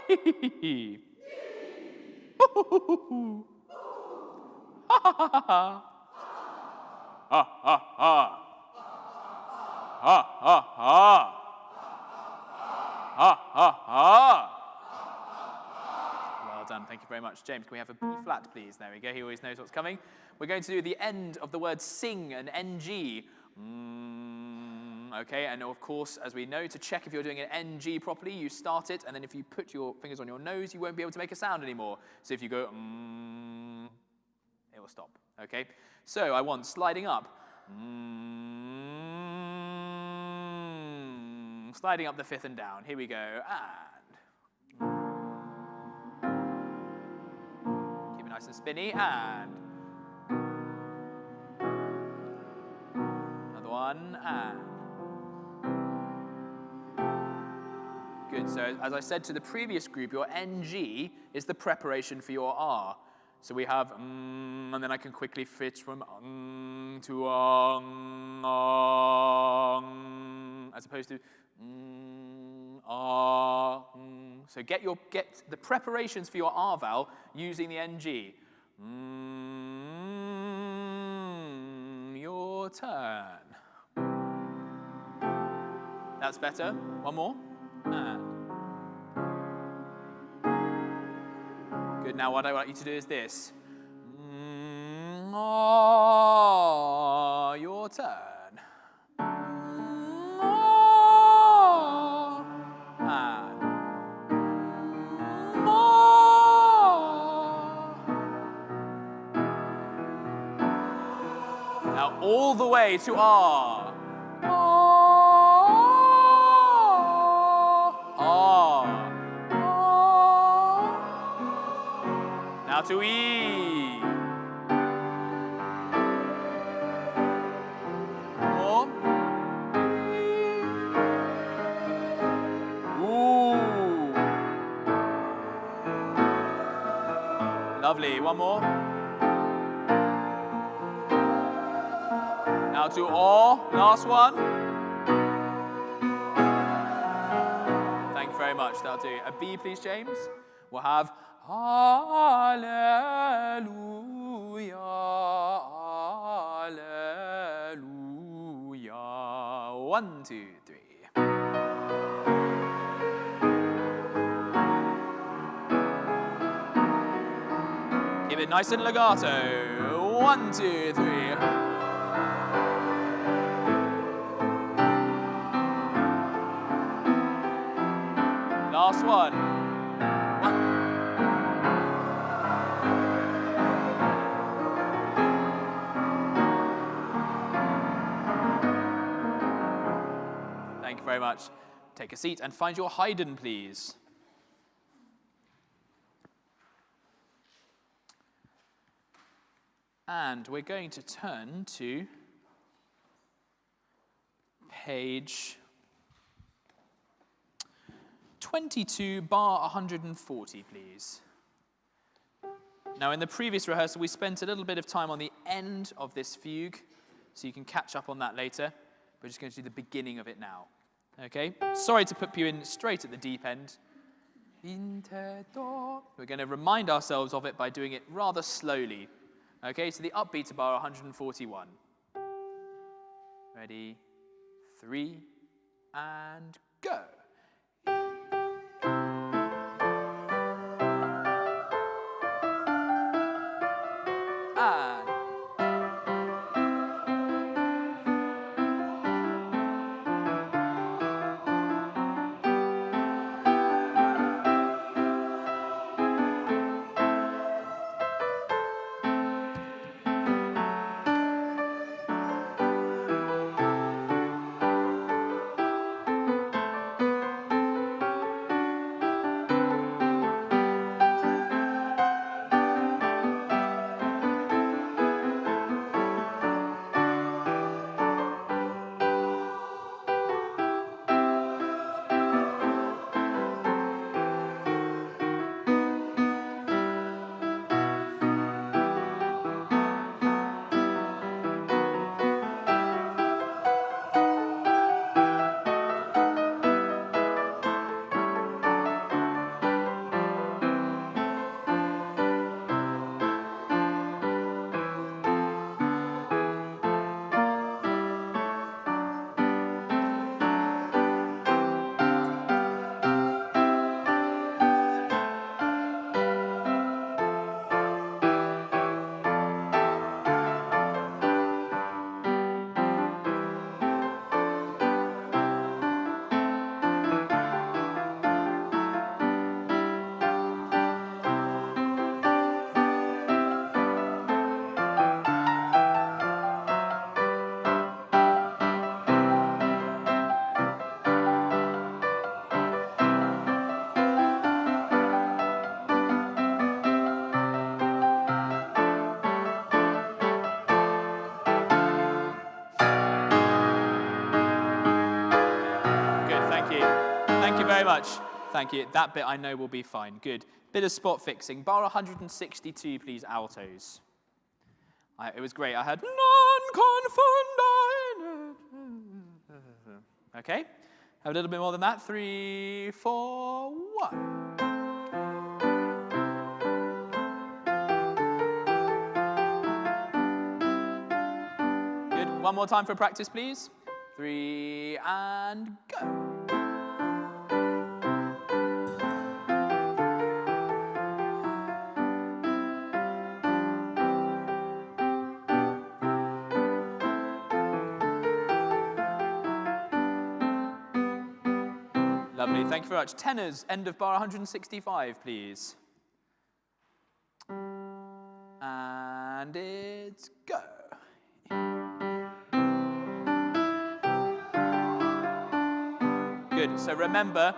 Hee. Hoo-hoo-hoo-hoo. Ha ha ha ha. Ha ha ha. Ha ha ha. Ha ha ha. Well done, thank you very much. James, can we have a B flat, please? There we go, he always knows what's coming. We're going to do the end of the word sing, an NG. Okay, and of course, as we know, to check if you're doing an NG properly, you start it, and then if you put your fingers on your nose, you won't be able to make a sound anymore. So if you go, it will stop, okay? So I want sliding up. Sliding up the fifth and down. Here we go, and. Keep it nice and spinny, and. Another one, and. Good, so as I said to the previous group, your NG is the preparation for your R. So we have and then I can quickly switch from to as opposed to So get the preparations for your R vowel using the NG. Your turn. That's better. One more. And. Good, now what I want you to do is this. Your turn. And. Now all the way to R. Now to E. More. Ooh. Lovely. One more. Now to O. Last one. Thank you very much. That'll do. A B, please, James. We'll have Hallelujah, Hallelujah. 1, 2, 3. Keep it nice and legato. 1, 2, 3. Last one. Thank you very much. Take a seat and find your Haydn, please. And we're going to turn to page 22 bar 140, please. Now, in the previous rehearsal, we spent a little bit of time on the end of this fugue, so you can catch up on that later. We're just going to do the beginning of it now. Okay? Sorry to put you in straight at the deep end. We're going to remind ourselves of it by doing it rather slowly. Okay, so the upbeat to bar 141. Ready? 3, and go. And. Thank you. Thank you very much. Thank you. That bit I know will be fine. Good. Bit of spot fixing. Bar 162, please, altos. It was great. I had non-confunded. Okay. Have a little bit more than that. 3, 4, 1. Good. One more time for practice, please. 3, and go. Lovely, thank you very much. Tenors, end of bar 165, please. And it's go. Good, so remember,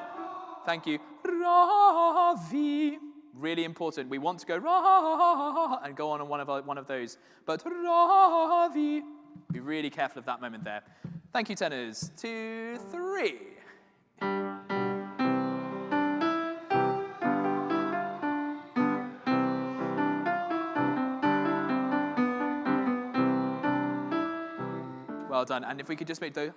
thank you, Ravi. Really important. We want to go Ra and go on one of those. But Ravi, be really careful of that moment there. Thank you, tenors. 2, 3. Well done. And if we could just make the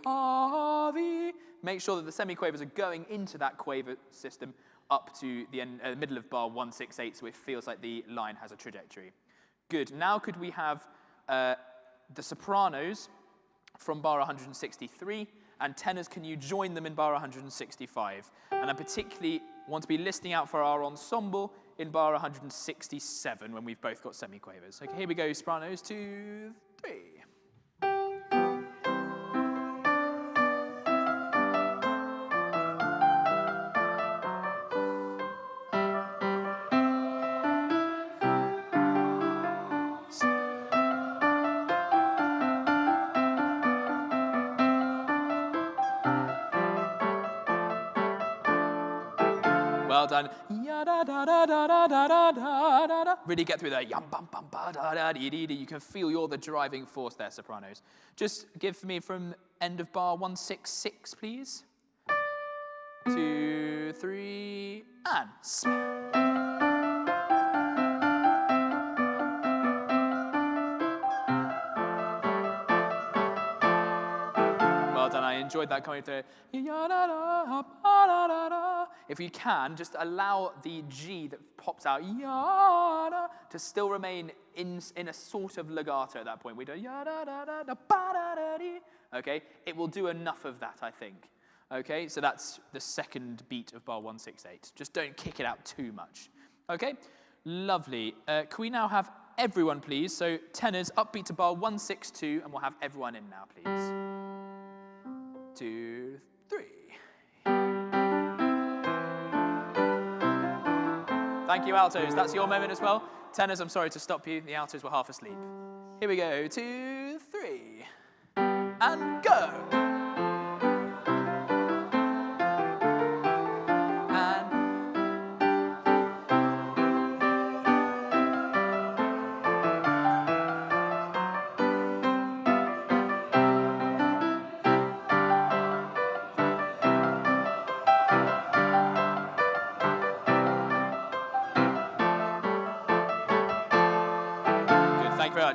make sure that the semiquavers are going into that quaver system up to the middle of bar 168, so it feels like the line has a trajectory. Good. Now could we have the sopranos from bar 163, and tenors, can you join them in bar 165? And I particularly want to be listening out for our ensemble in bar 167 when we've both got semiquavers. Okay, here we go, sopranos. 2, 3. Well done. Really get through there. You can feel you're the driving force there, sopranos. Just give me from end of bar 166, please. 2, 3, and well done. I enjoyed that coming through. If you can, just allow the G that pops out to still remain in a sort of legato at that point. We do okay? It will do enough of that, I think. Okay, so that's the second beat of bar 168. Just don't kick it out too much. Okay, lovely. Can we now have everyone, please? So tenors, upbeat to bar 162, and we'll have everyone in now, please. 2, 3. Thank you, altos. That's your moment as well. Tenors, I'm sorry to stop you. The altos were half asleep. Here we go. 2, 3. And go.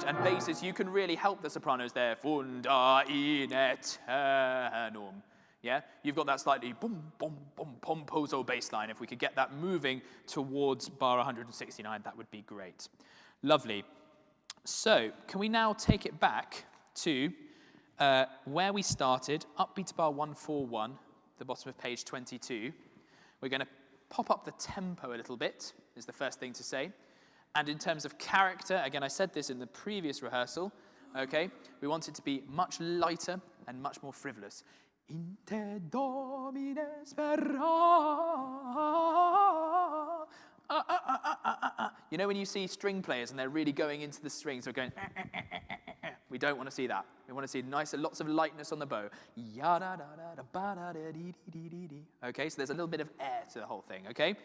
And basses, you can really help the sopranos there. Funda in eternum. Yeah, you've got that slightly boom, boom, boom, pomposo bass line. If we could get that moving towards bar 169, that would be great. Lovely. So, can we now take it back to where we started, upbeat to bar 141, the bottom of page 22. We're going to pop up the tempo a little bit, is the first thing to say. And in terms of character, again, I said this in the previous rehearsal, okay? We want it to be much lighter and much more frivolous. In te domine spera. You know when you see string players and they're really going into the strings, they're going, we don't want to see that. We want to see nice, lots of lightness on the bow. Okay, so there's a little bit of air to the whole thing, okay?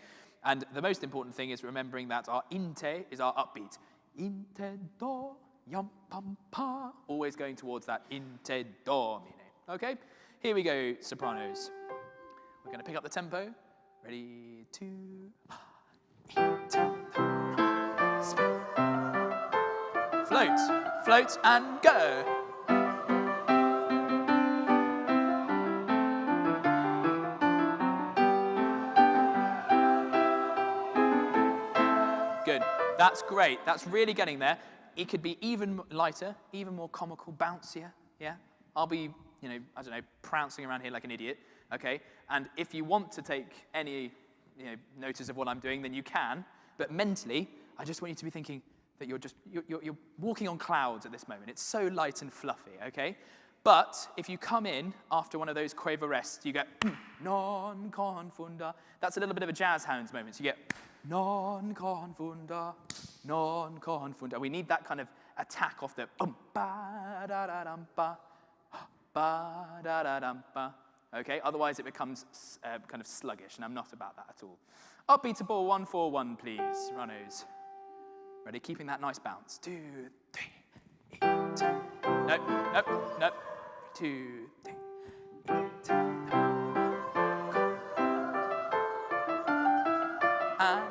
And the most important thing is remembering that our inte is our upbeat. Inte do, yam pam pa. Always going towards that inte domine. Okay? Here we go, sopranos. We're going to pick up the tempo. Ready, 2, 8, float, float, and go. Good. That's great. That's really getting there. It could be even lighter, even more comical, bouncier. Yeah. I'll be, I don't know, prancing around here like an idiot. Okay. And if you want to take any, notice of what I'm doing, then you can. But mentally, I just want you to be thinking that you're walking on clouds at this moment. It's so light and fluffy. Okay. But if you come in after one of those quaver rests, you get non confunda. That's a little bit of a jazz hands moment. So you get non confunda, non confunda. We need that kind of attack off the ba da da dum ba da da dum ba. Okay, otherwise it becomes kind of sluggish, and I'm not about that at all. Upbeat to ball 1-4-1, please, runnos. Ready, keeping that nice bounce. 2, 3, 8. Nope. 2, 3, 8. And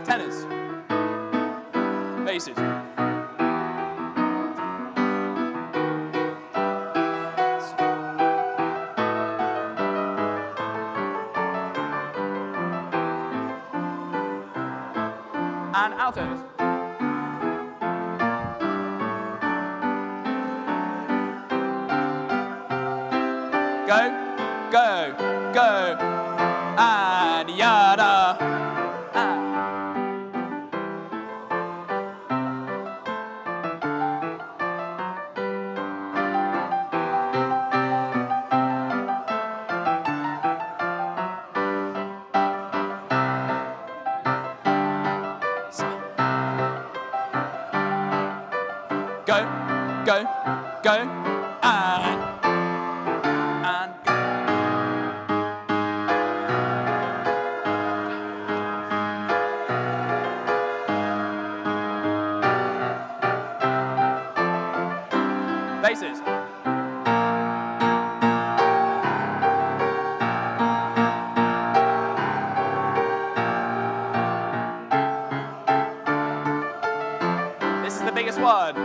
tenors, basses. And altos. Go, go, go, and yada. Go, go, go, and basses. This is the biggest one.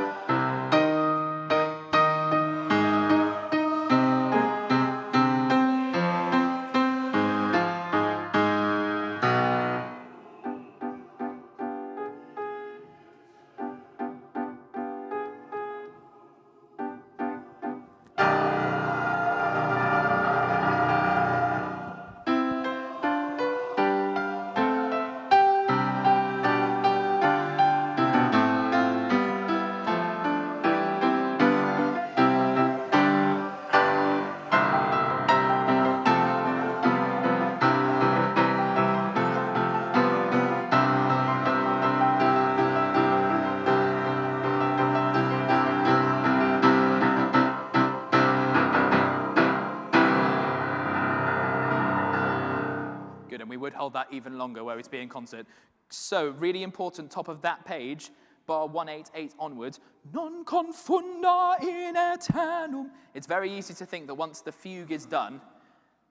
Good, and we would hold that even longer where it's being concert. So, really important, top of that page, bar 188 onwards, non confunda in aeternum. It's very easy to think that once the fugue is done,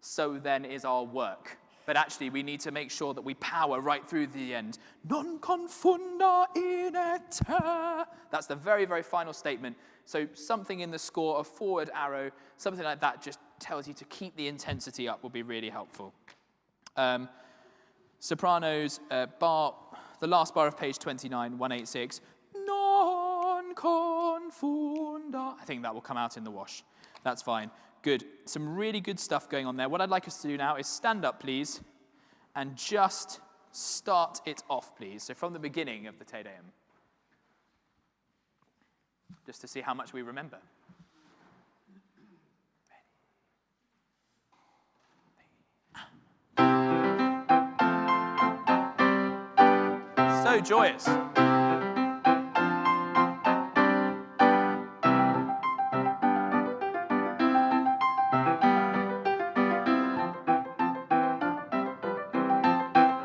so then is our work. But actually, we need to make sure that we power right through the end. Non confunda in aeternum. That's the very, very final statement. So something in the score, a forward arrow, something like that just tells you to keep the intensity up will be really helpful. Sopranos, the last bar of page 29, 186. Non confunda. I think that will come out in the wash. That's fine. Good. Some really good stuff going on there. What I'd like us to do now is stand up, please, and just start it off, please. So from the beginning of the Te Deum. Just to see how much we remember. so joyous.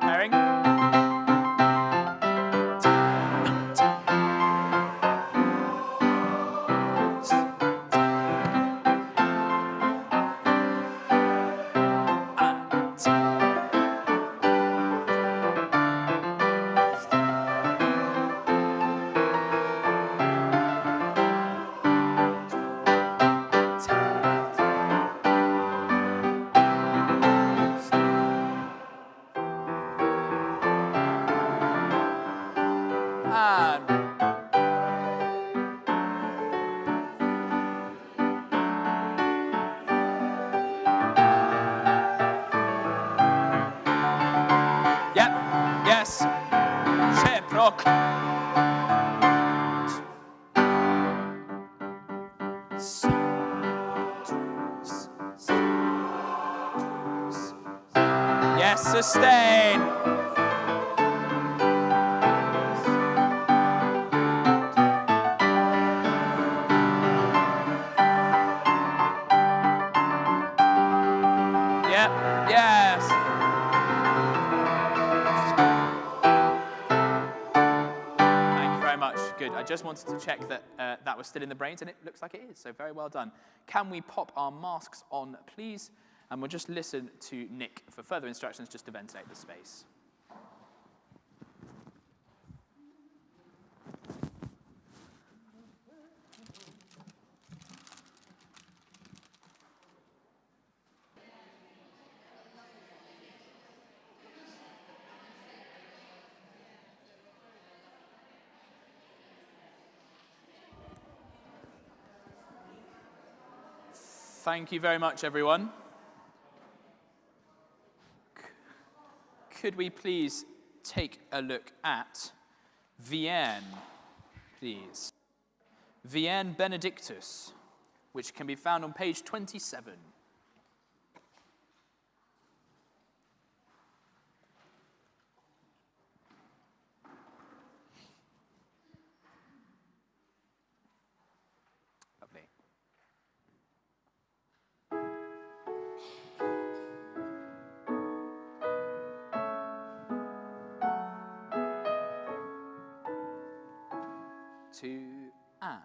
Preparing. Yep, yes. Sheprok. Yes, sustain. Yep, yes. Thank you very much. Good. I just wanted to check that that was still in the brains, and it looks like it is, so very well done. Can we pop our masks on, please? And we'll just listen to Nick for further instructions just to ventilate the space. Thank you very much, everyone. Could we please take a look at Vienne, please? Vienne Benedictus, which can be found on page 27. Lovely. Two, and.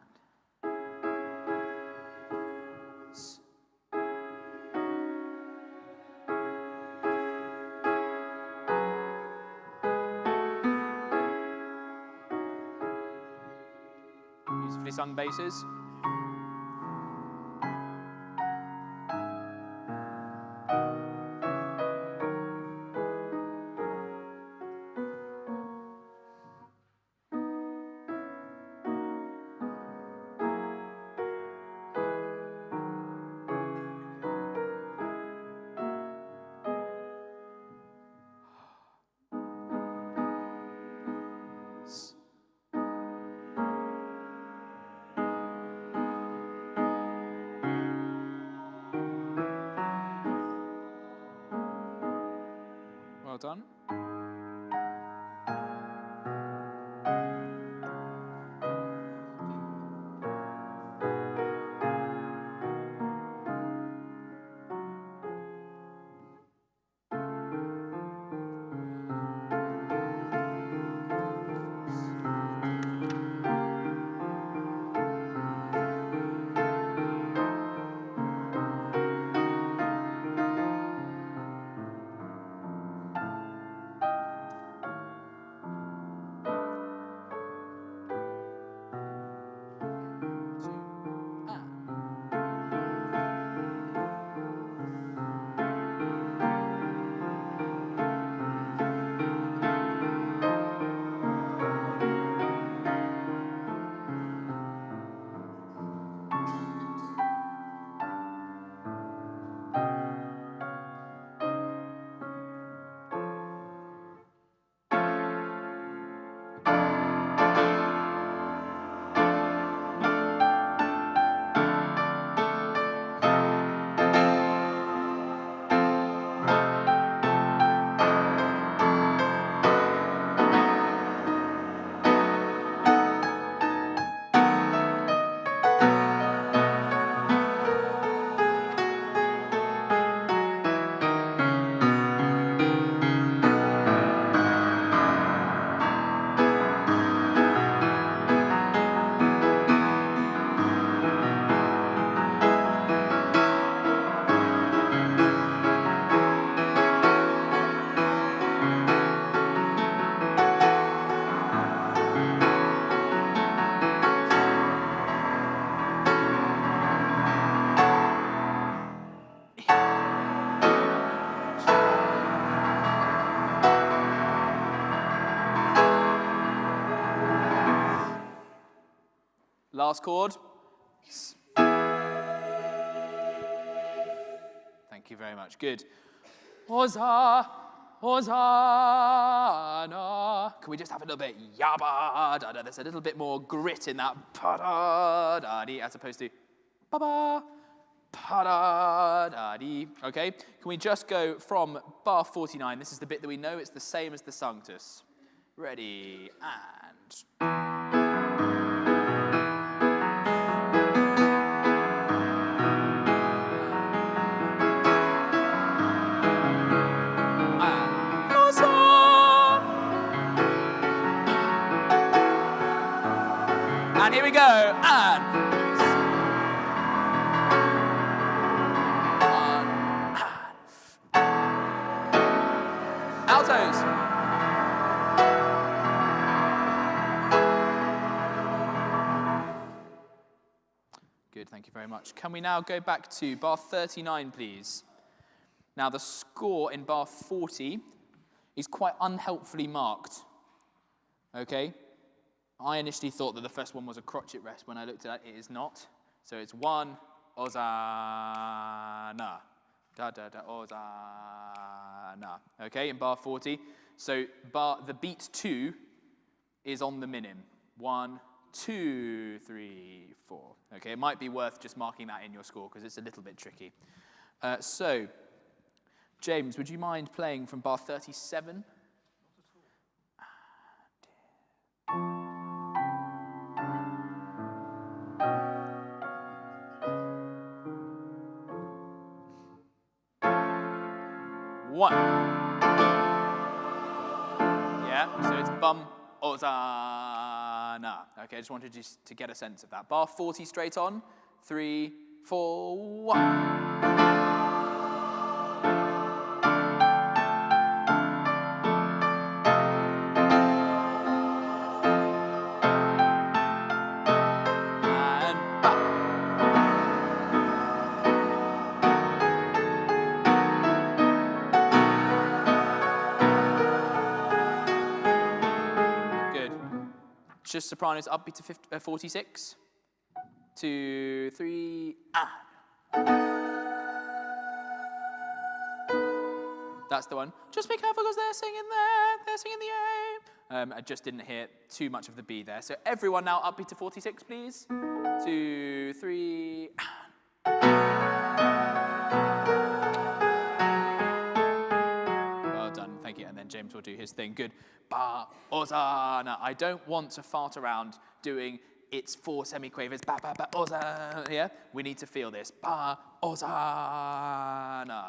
Beautifully sung basses. Well done. last chord. Thank you very much. Good. Hosanna. Can we just have a little bit yabba da da? There's a little bit more grit in that pa da da dee as opposed to ba ba pa da da dee. Okay. Can we just go from bar 49? This is the bit that we know. It's the same as the Sanctus. Ready and. And here we go, and altos. Good, thank you very much. Can we now go back to bar 39, please? Now, the score in bar 40 is quite unhelpfully marked, okay? I initially thought that the first one was a crotchet rest. When I looked at it, it is not. So it's 1, Hosanna. Da, da, da, Hosanna. Okay, in bar 40. So the beat 2 is on the minim. 1, 2, 3, 4. Okay, it might be worth just marking that in your score because it's a little bit tricky. So, James, would you mind playing from bar 37? One. Yeah, so it's bum, Hosanna. Okay, I just wanted you to get a sense of that. Bar 40 straight on. 3, 4, 1. Just sopranos, upbeat to 46. 2, 3, That's the one. Just be careful because they're singing there, they're singing the A. I just didn't hear too much of the B there. So everyone now upbeat to 46, please. 2, 3, Well done, thank you. And then James will do his thing. Good. Ba, Hosanna. I don't want to fart around doing it's 4 semiquavers. Ba, ba, ba, Hosanna. Yeah? We need to feel this. Ba, Hosanna.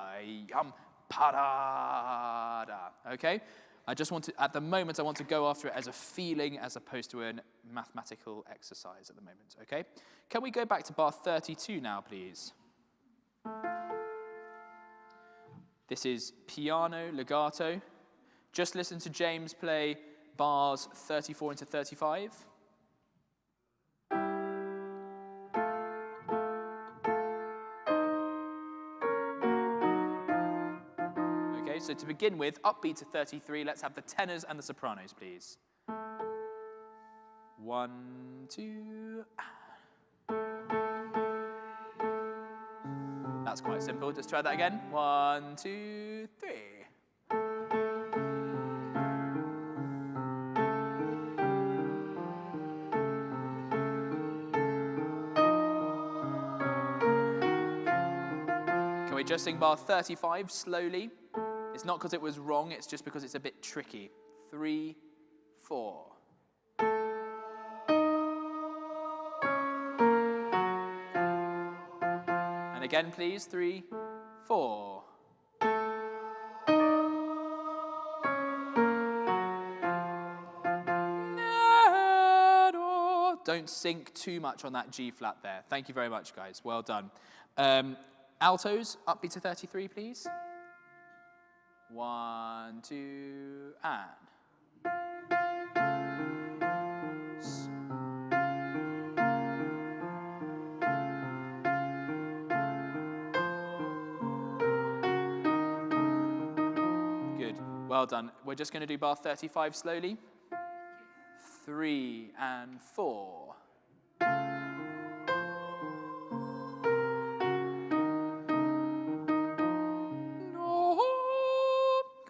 Yum, pa, da, da. Okay? I just want to, at the moment, I want to go after it as a feeling as opposed to a mathematical exercise at the moment. Okay? Can we go back to bar 32 now, please? This is piano legato. Just listen to James play bars 34 into 35. Okay, so to begin with, upbeat to 33, let's have the tenors and the sopranos, please. 1, 2, That's quite simple. Just try that again. 1, 2, 3. Can we just sing bar 35 slowly? It's not because it was wrong, it's just because it's a bit tricky. 3, 4. And again, please. 3, 4. Don't sink too much on that G flat there. Thank you very much, guys. Well done. Altos, upbeat to 33, please. 1, 2, and. Good. Well done. We're just going to do bar 35 slowly. 3 and 4.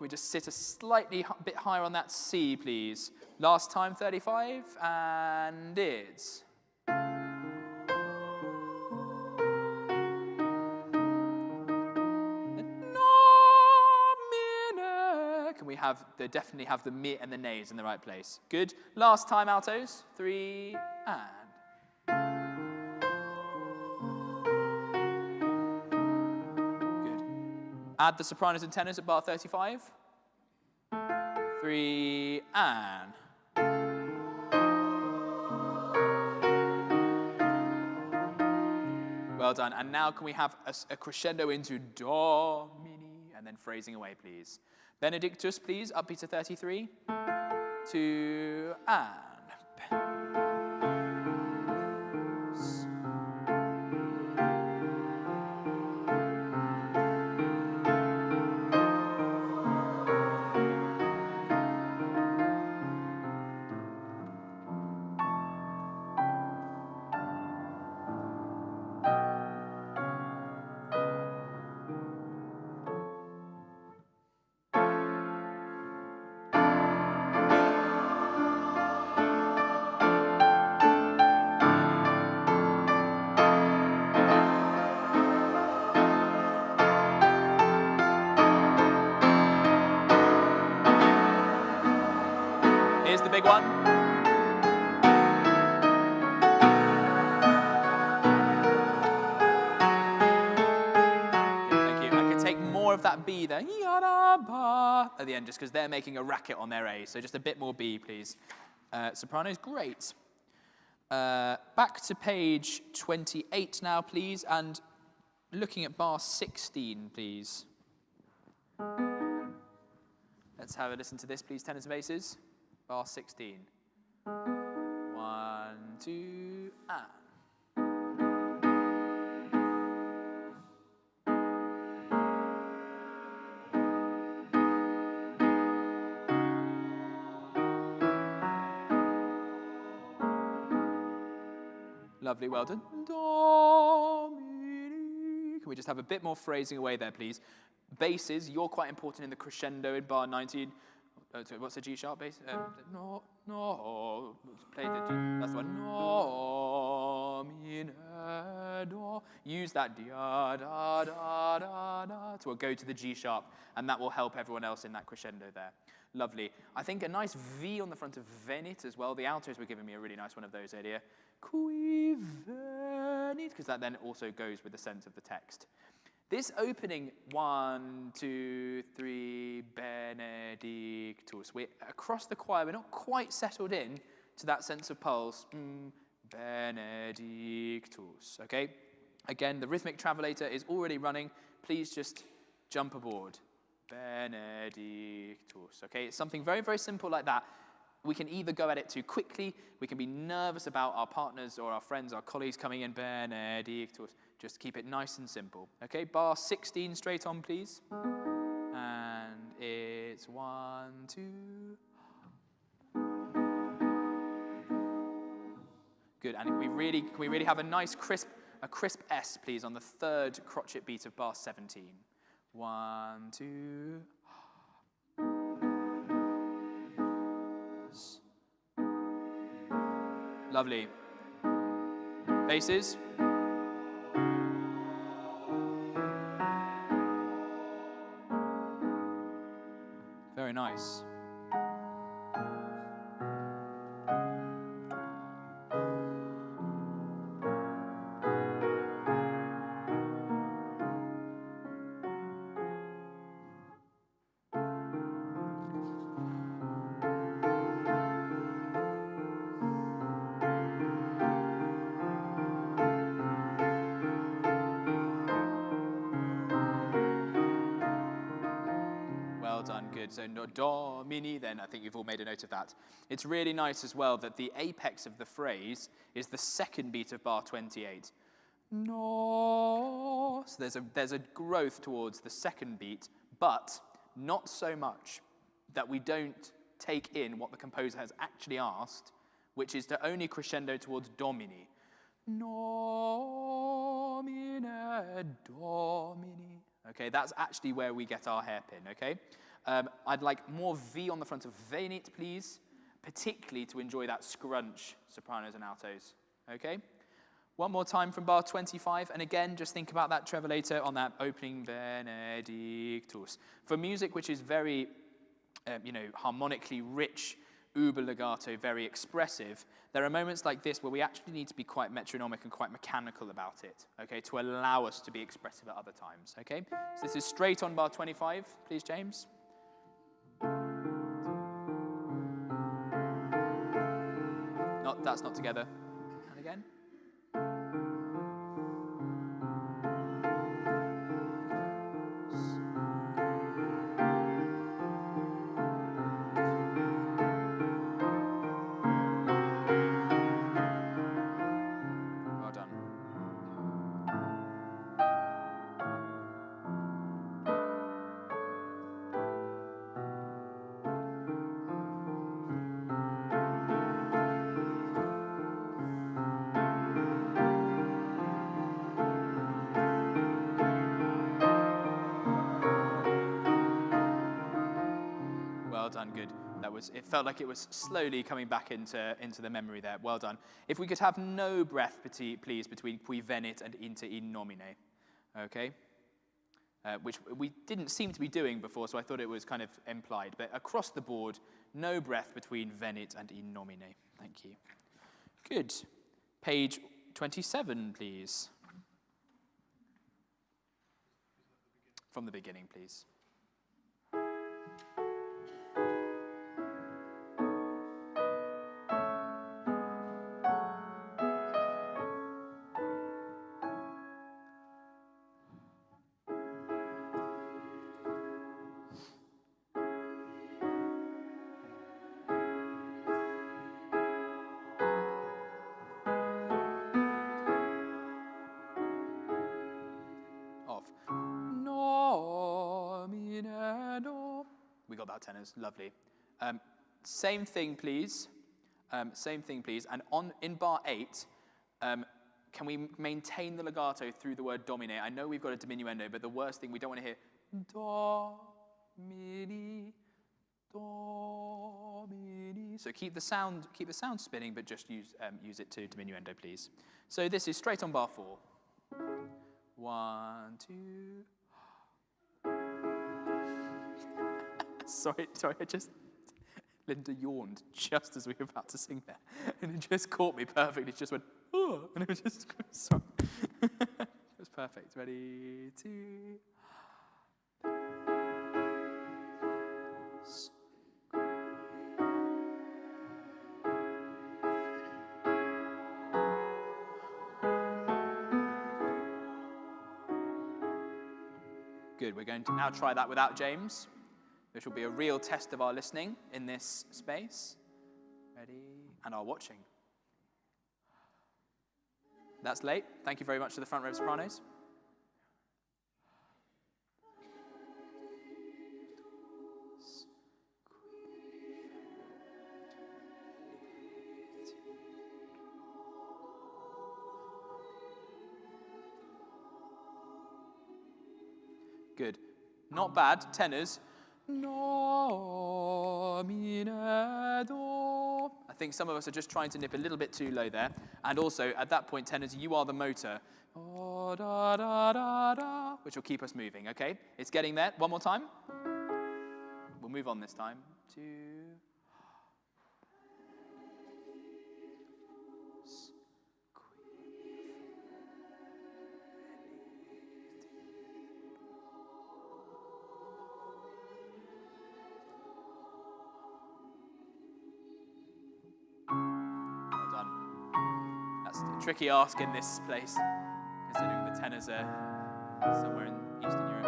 we just sit a slightly bit higher on that C, please? Last time, 35, and it's... Can we definitely have the mi and the nays in the right place? Good. Last time, altos. 3, and... Good. Add the sopranos and tenors at bar 35. 3, and... Well done. And now can we have a crescendo into do, mini, and then phrasing away, please. Benedictus, please, upbeat to 33. 2, and... Here's the big one. Good, thank you. I could take more of that B there at the end, just because they're making a racket on their A. So just a bit more B, please. Sopranos, great. Back to page 28 now, please, and looking at bar 16, please. Let's have a listen to this, please, tenors and basses. Bar 16. 1, 2, and... Lovely, well done. Can we just have a bit more phrasing away there, please? Basses, you're quite important in the crescendo in bar 19. What's the G sharp bass? No. Play the G. That's the one. No, mi, ne, do. Use that da, da, da, da, da to go to the G sharp, and that will help everyone else in that crescendo there. Lovely. I think a nice V on the front of venit as well. The altos were giving me a really nice one of those earlier. Qui venit, because that then also goes with the sense of the text. This opening 1, 2, 3, benedictus. We're across the choir. We're not quite settled in to that sense of pulse. Benedictus. Okay. Again, the rhythmic travelator is already running. Please just jump aboard. Benedictus. Okay. It's something very, very simple like that. We can either go at it too quickly. We can be nervous about our partners or our friends, our colleagues coming in. Benedictus. Just keep it nice and simple. Okay, bar 16 straight on, please. And it's 1, 2. Good, and can we really have a nice crisp S, please, on the third crotchet beat of bar 17. 1, 2. Lovely. Basses. Very nice. Good, so do, mini, then I think you've all made a note of that. It's really nice as well that the apex of the phrase is the second beat of bar 28. No, so there's a growth towards the second beat, but not so much that we don't take in what the composer has actually asked, which is to only crescendo towards domini. Nomine domini. Okay, that's actually where we get our hairpin, okay? I'd like more V on the front of venit, please, particularly to enjoy that scrunch, sopranos and altos, okay? One more time from bar 25, and again, just think about that trevolator on that opening Benedictus. For music which is very, harmonically rich, uber legato, very expressive, there are moments like this where we actually need to be quite metronomic and quite mechanical about it, okay, to allow us to be expressive at other times, okay? So this is straight on bar 25, please, James. That's not together. And again. Well done. Well done, good. It felt like it was slowly coming back into the memory there. Well done. If we could have no breath, please, between qui venit and inter in nomine, okay? Which we didn't seem to be doing before, so I thought it was kind of implied. But across the board, no breath between venit and in nomine. Thank you. Good. Page 27, please. From the beginning, please. We got that, tenors. Lovely. Same thing, please. Same thing, please. And in bar 8, can we maintain the legato through the word domine? I know we've got a diminuendo, but the worst thing, we don't want to hear domini, domini. So keep the sound spinning, but just use it to diminuendo, please. So this is straight on bar 4. 1, 2. Sorry, Linda yawned just as we were about to sing there. And it just caught me perfectly. It just went, oh, and it was just, sorry. It was perfect. Ready, 2. Good, we're going to now try that without James, which will be a real test of our listening in this space. Ready? And our watching. That's late. Thank you very much to the front row sopranos. Good. Not bad. Tenors. Nomine do. I think some of us are just trying to nip a little bit too low there. And also, at that point, tenors, you are the motor. Oh, da, da, da, da, which will keep us moving, okay? It's getting there. One more time. We'll move on this time. 2. Tricky ask in this place, considering the tenors are somewhere in Eastern Europe.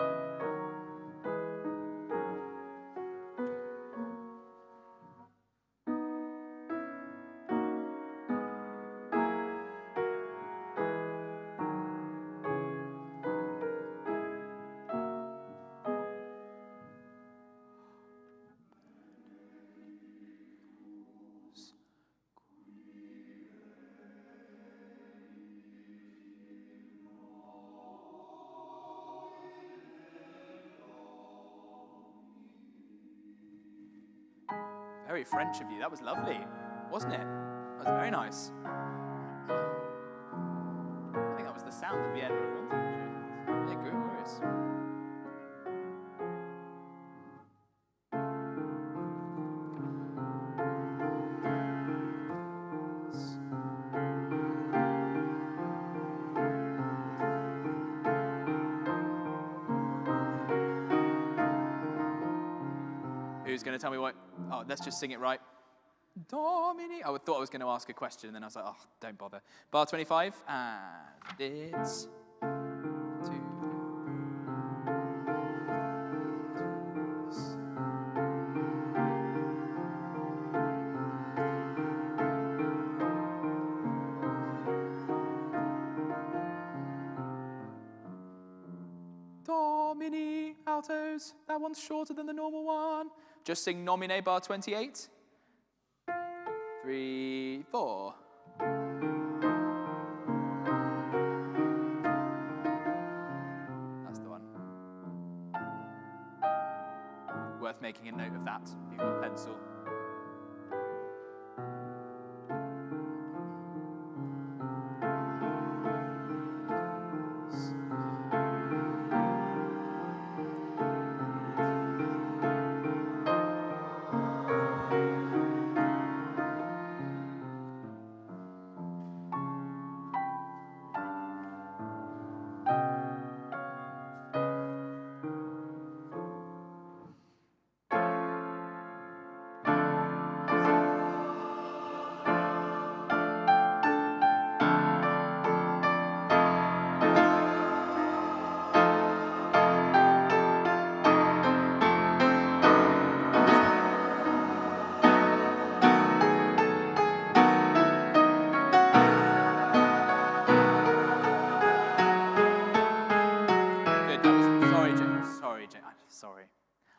Very French of you. That was lovely, wasn't it? That was very nice. I think that was the sound that Vienne would have wanted. Yeah, good worries. Who's going to tell me what? Oh, let's just sing it right. Domini. I thought I was going to ask a question, and then I was like, oh, don't bother. Bar 25, and it's 2. Domini, altos. That one's shorter than the normal one. Just sing Nomine, bar 28. 3, 4. That's the one. Worth making a note of that if you've got a pencil.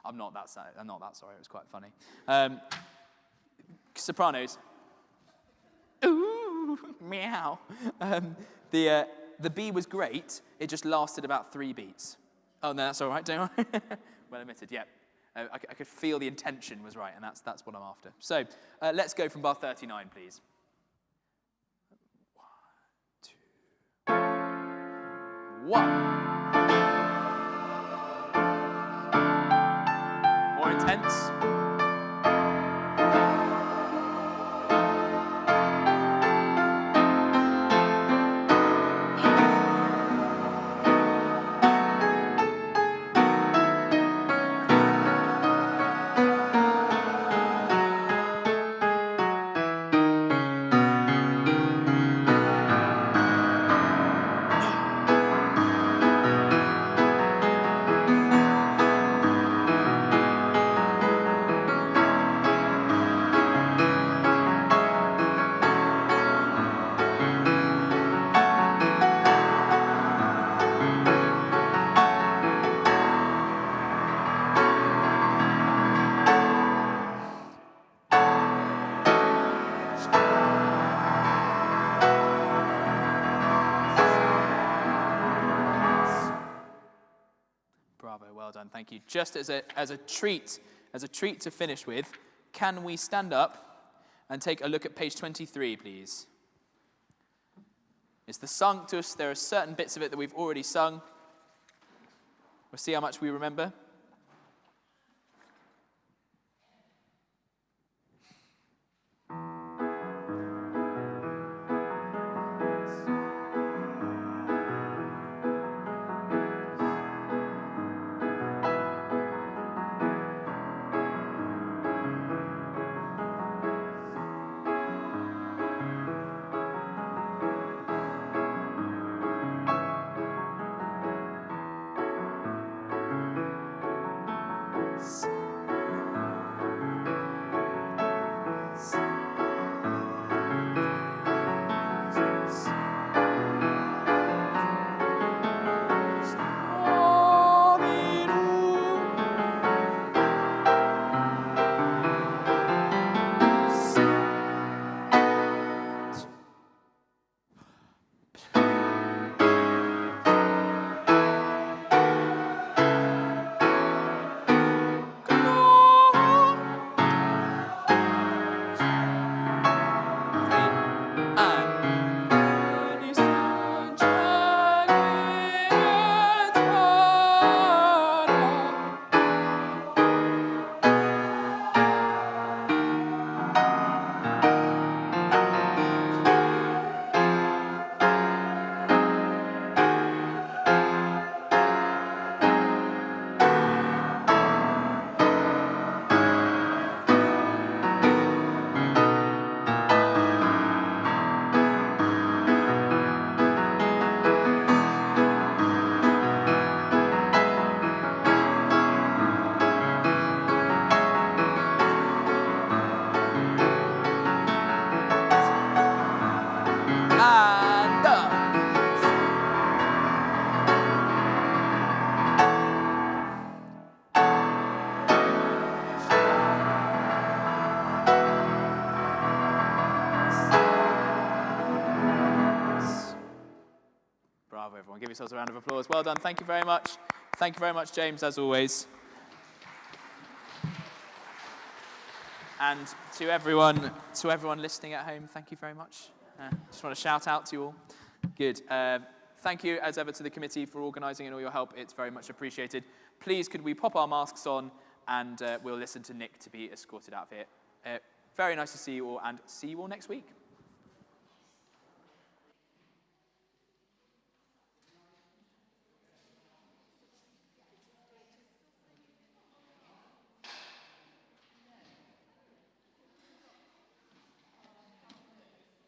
I'm not that sorry. It was quite funny. Sopranos. Ooh, meow. The B was great. It just lasted about 3 beats. Oh, no, that's all right. Don't worry. Well admitted, yeah. I could feel the intention was right, and that's what I'm after. So let's go from bar 39, please. 1, 2. 1. More intense. Bravo, well done, thank you. Just as a treat to finish with, can we stand up and take a look at page 23, please? It's the Sanctus. There are certain bits of it that we've already sung. We'll see how much we remember. yourselves a round of applause. Well done. Thank you very much. Thank you very much, James, as always. And to everyone listening at home, thank you very much. Just want to shout out to you all. Good. Thank you, as ever, to the committee for organising and all your help. It's very much appreciated. Please, could we pop our masks on, and we'll listen to Nick to be escorted out of here. Very nice to see you all, and see you all next week.